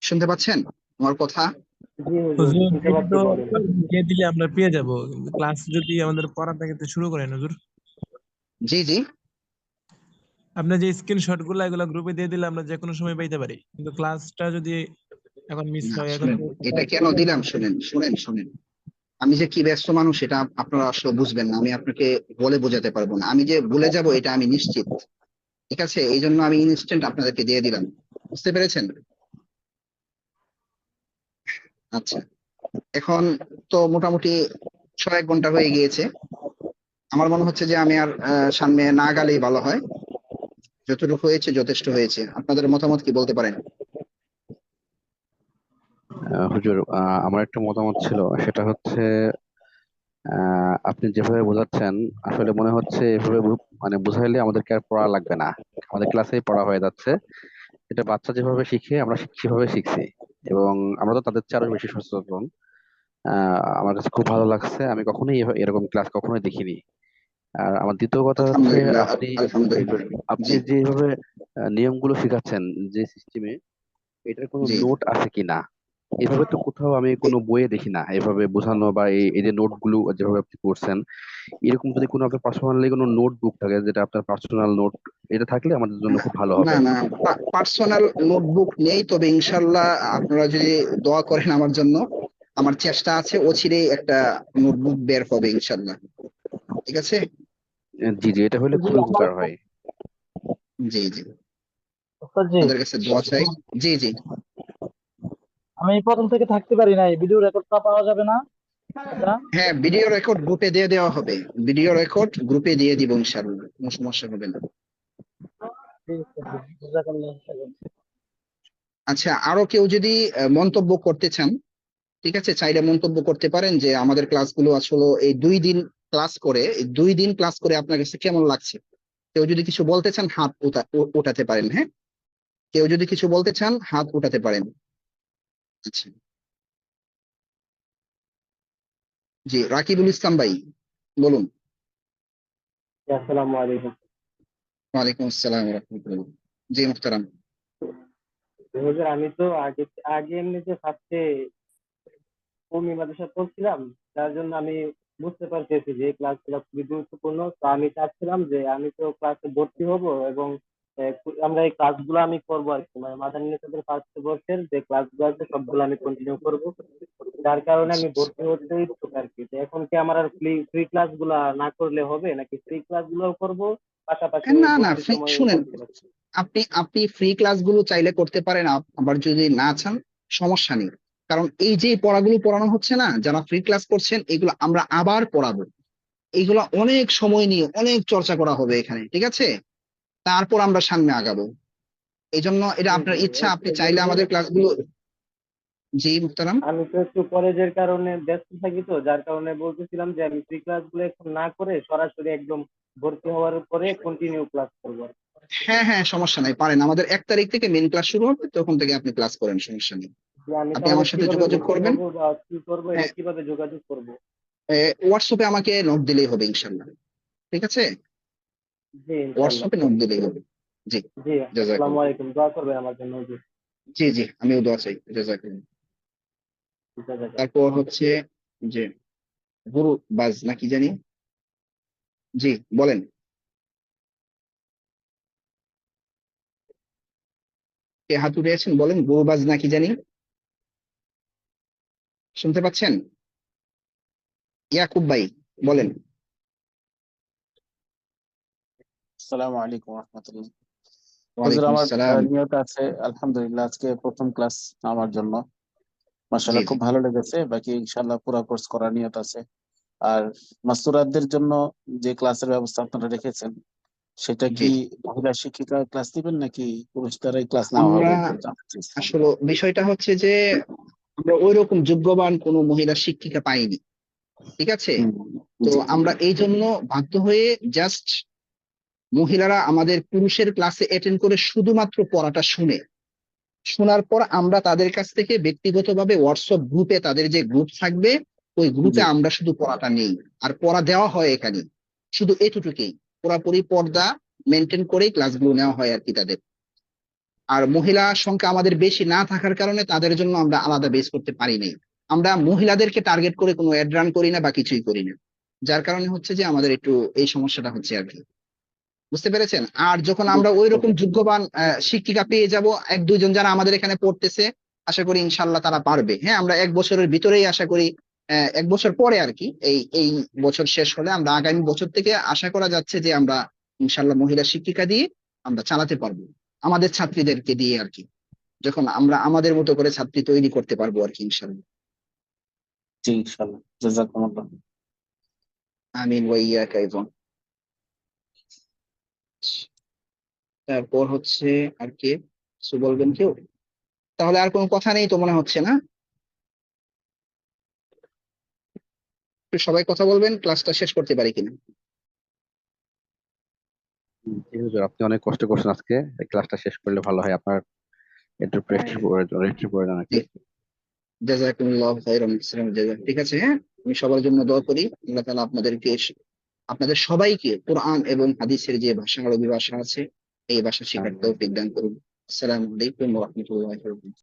শুনতে পাচ্ছেন আমার কথা? জি হুজুর, হুজুর শুনতে এটা পাচ্ছি, তো বলেন। দিয়ে দিলে আমরা পেয়ে যাব, কিন্তু ক্লাস যদি আমাদের পড়া থেকে তো শুরু করেন হুজুর। জি জি। আপনি যে স্ক্রিনশট গুলো এগুলো গ্রুপে দিয়ে দিলে আমরা যে কোনো সময় পাইতে পারি, কিন্তু ক্লাসটা যদি এখন মিস না হয় এখন শুনেন, তো এটা কেন দিলাম শুনেন শুনেন শুনেন। আমি যে কি ব্যস্ত মানুষ এটা আপনারা আসলে বুঝবেন না, আমি আপনাকে বলে বোঝাতে পারবো না। আমি যে ভুলে যাব এটা আমি নিশ্চিত। ঠিক আছে, এই জন্য আমি ইনস্ট্যান্ট আপনাদেরকে দিয়ে দিলাম। বুঝতে পেরেছেন? আচ্ছা, এখন তো মোটামুটি 1.5 ঘন্টা হয়ে গিয়েছে। আমার মনে হচ্ছে যে আমি আর সামনে না গেলেই ভালো হয়। যতটুকু হয়েছে যথেষ্ট হয়েছে। আপনাদের মতামত কি বলতে পারেন? হুজুর, আমার একটা মতামত ছিল, সেটা হচ্ছে আপনি যেভাবে বোঝাচ্ছেন আসলে মনে হচ্ছে এভাবে মানে বুঝাইলে আমাদেরকে আর পড়া লাগবে না, আমাদের ক্লাসেই পড়া হয়ে যাচ্ছে। এটা বাচ্চা যেভাবে শিখে আমরা সেভাবে শিখছি, এবং আমরা তো তাদের চেয়ে আরো বেশি সচেতন। আমার কাছে খুব ভালো লাগছে, আমি কখনোই এরকম ক্লাস কখনোই দেখিনি। আর আমার দ্বিতীয় কথা হচ্ছে আলহামদুলিল্লাহ। আপনি আলহামদুলিল্লাহ। আপনি জি যেভাবে নিয়মগুলো শেখাচ্ছেন যে সিস্টেমে, এটার কোনো জি। নোট আছে কিনা? এভাবে তো কোথাও আমি কোনো বইয়ে দেখি না এভাবে বোঝানো, বা এই যে নোটগুলো যেভাবে আপনি করছেন, এরকম যদি কোনো আপনার পার্সোনালি কোনো নোটবুক থাকে, যেটা আপনার পার্সোনাল নোট, এটা থাকলে আমাদের জন্য খুব ভালো না হবে। না, পার্সোনাল নোটবুক নেই, তবে ইনশাল্লাহ আপনারা যদি দোয়া করেন আমার জন্য, আমার চেষ্টা আছে অচিরেই একটা নোটবুক বের হবে ইনশাল্লাহ। ঠিক আছে। জি জি, এটা হলে হুজুর, খুবই আমার উপকার হয়। জি জি। ওস্তাদ জি, আপনাদের কাছে দোয়া চাই। জি জি। আমি প্রথম থেকে থাকতে পারি নাই, ভিডিও রেকর্ডটা পাওয়া যাবে না এটা? হ্যাঁ, ভিডিও রেকর্ড গ্রুপে দিয়ে দেওয়া হবে। ভিডিও রেকর্ড গ্রুপে দিয়ে দিব ইনশাল্লাহ, কোনো সমস্যা হবে না। ঠিক আছে, জাযাকাল্লাহ খাইরান। আচ্ছা, আরো কেউ যদি মন্তব্য করতে চান, ঠিক আছে, চাইলে মন্তব্য করতে পারেন যে আমাদের ক্লাসগুলো আসলে এই 2 দিন ক্লাস করে, এই 2 দিন ক্লাস করে আপনার কাছে কেমন লাগছে। কেউ যদি কিছু বলতে চান হাত উঠাতে পারেন, হ্যাঁ। কেউ যদি কিছু বলতে চান হাত উঠাতে পারেন। আচ্ছা। জি, রাকিবুল ইসলাম ভাই বলুন। আসসালামু আলাইকুম। ওয়ালাইকুম আসসালাম রহমতুল্লাহ। জি মুহতারাম। হুজুর আমি তো আগে আগে এমনিতে ফার্স্টে কওমি মাদ্রাসা পড়ছিলাম, যার জন্য আমি বুঝতে পারতেছি যে এই ক্লাসগুলো খুবই গুরুত্বপূর্ণ। তো আমি চাচ্ছিলাম যে আমি তো ক্লাসে ভর্তি হব এবং আমরা এই ক্লাসগুলো আমি করবো আর কি, মানে মাদানী নেতাদের ফার্স্ট বর্ষের যে ক্লাসগুলো আছে সবগুলো আমি কন্টিনিউ করব। যার কারণে আমি ভর্তি হতে ইচ্ছুক আর কি। তো এখন কি আমার আর ফ্রি ক্লাস গুলা না করলে হবে, নাকি ফ্রি ক্লাস গুলো করবো পাশাপাশি ওই না না ভর্তির সময় শুনেন, ভর্তি হবো? আপনি আপনি ফ্রি ক্লাসগুলো চাইলে করতে পারেন, আবার যদি না চান সমস্যা নেই। কারণ এই যে পড়াগুলো পড়ানো হচ্ছে না, যারা ফ্রি ক্লাস করছেন এগুলো আমরা আবার পড়াবো। এইগুলো অনেক সময় নিয়ে অনেক চর্চা করা হবে এখানে, ঠিক আছে? তারপর আমরা সামনে আগাবো। এই জন্য এটা জি আপনার জি, ইচ্ছা, আপনি এই চাইলে জন্য আমাদের ক্লাসগুলো। জি মুহতারাম। আমি তো একটু কলেজের কারণে ব্যস্ত থাকি, তো যার কারণে বলতেছিলাম যে আমি ফ্রি ক্লাস গুলো এখন না করে সরাসরি একদম ভর্তি হওয়ার পরে কন্টিনিউ ক্লাস করবো। হ্যাঁ হ্যাঁ, সমস্যা নাই, পারেন। আমাদের 1 তারিখ থেকে মেন ক্লাস শুরু হবে, তখন থেকে আপনি ক্লাস করেন, সমস্যা নেই। যে আমি আপনি তাহলে আমার সাথে কিভাবে যোগাযোগ ভর্তি করবেন। হবো বা কি করবো, এটা হ্যাঁ, কিভাবে যোগাযোগ করবো? হোয়াটসঅ্যাপে আমাকে নোট দিলেই হবে ইনশাল্লাহ, ঠিক আছে? জি ইনশাল্লাহ। হোয়াটসঅ্যাপে নোট দিলেই হবে। জি। জি, আসসালামু জাজাকুমুল্লাহ। আলাইকুম, দোয়া করবেন আমার জন্য হুজুর। জি জি, আমিও দোয়া চাই। জাজাকুমুল্লাহ। জাযাকাল্লাহ। তারপর হচ্ছে যে গুরু বাজ না কি জানি। জি বলেন। কে হাত উঠিয়েছেন বলেন, গুরু বাজ না কি জানি, শুনতে পাচ্ছেন? ইয়াকুব ভাই বলেন। আসসালামু আলাইকুম রহমতুল্লাহ। হুজুর ওয়ালাইকুম আমার আসসালাম। নিয়ত আছে, আলহামদুলিল্লাহ আজকে প্রথম ক্লাস আমার জন্য, জি মাশাআল্লাহ জি খুব ভালো লেগেছে। বাকি ইনশাআল্লাহ পুরো কোর্স করার নিয়ত আছে। আর মাস্তুরাতদের জন্য যে ক্লাসের ব্যবস্থা আপনারা রেখেছেন, সেটা জি। কি মহিলা শিক্ষিকা ক্লাস দিবেন নাকি পুরুষ দ্বারাই ক্লাস নেওয়া আমরা হবে, একটু জানতে চাইছিলাম। আসলে বিষয়টা হচ্ছে যে আমরা ওই রকম যোগ্যবান কোনো মহিলা শিক্ষিকা পাইনি, ঠিক আছে? হুম, তো জি আমরা এই জন্য বাধ্য হয়ে জাস্ট মহিলারা আমাদের পুরুষের ক্লাসে অ্যাটেন্ড করে শুধুমাত্র পড়াটা শুনে, শোনার পর আমরা তাদের কাছ থেকে ব্যক্তিগতভাবে হোয়াটসঅ্যাপ গ্রুপে, তাদের যে গ্রুপ থাকবে ওই গ্রুপে জি আমরা শুধু পড়াটা নেই, আর পড়া দেওয়া হয় এখানে। শুধু এতটুকুই, পুরাপুরি পর্দা মেনটেন করেই ক্লাসগুলো নেওয়া হয় আর কি তাদের। আর মহিলা সংখ্যা আমাদের বেশি না থাকার কারণে তাদের জন্য আমরা আলাদা বেস করতে পারি নাই। আমরা মহিলাদেরকে টার্গেট করে কোনো অ্যাড রান করি না বা কিছুই করি না, যার কারণে হচ্ছে যে আমাদের একটু এই সমস্যাটা হচ্ছে আর কি। বুঝতে পেরেছেন? আর যখন আমরা ওই বুঝতে রকম যোগ্যবান শিক্ষিকা পেয়ে যাব, 1-2 জন যারা আমাদের এখানে পড়তেছে, আশা করি ইনশাল্লাহ তারা পারবে। হ্যাঁ, আমরা 1 বছরের ভিতরেই আশা করি, 1 বছর পরে আর কি, এই এই বছর শেষ হলে আমরা আগামী বছর থেকে আশা করা যাচ্ছে যে আমরা ইনশাল্লাহ মহিলা শিক্ষিকা দিয়ে আমরা চালাতে পারবো, আমাদের ছাত্রীদেরকে দিয়ে আর কি। যখন আমরা আমাদের মতো করে ছাত্রী তৈরি করতে পারবো আর কি ইনশাল্লাহ। জি ইনশাআল্লাহ, জাযাকুমুল্লাহ। আমিন ওয়া ইয়াকা আইযান। তারপর হচ্ছে আর কি কিছু বলবেন কেউ? তাহলে আর কোনো কথা নেই তো মনে হচ্ছে, না? একটু সবাই কথা বলবেন, ক্লাসটা শেষ করতে পারি কিনা। জি হুজুর, আপনি অনেক কষ্ট করছেন আজকে, এই ক্লাসটা শেষ করলে ভালো হয়। আপনার একটু রেস্টের প্রয়োজন আর জি, কি। জাযাকুমুল্লাহু খাইরান, ইসলাম জাযা। ঠিক আছে, হ্যাঁ, আমি সবার জন্য দোয়া করি, আল্লাহ তাআলা আপনাদেরকে, আপনাদের সবাইকে কোরআন এবং হাদিসের যে ভাষা, আরবি ভাষা আছে, এই ভাষা শেখার আমিন। তৌফিক দান করুন। আসসালামু আলাইকুম ওয়া রাহমাতুল্লাহি ওয়া বারাকাতুহু।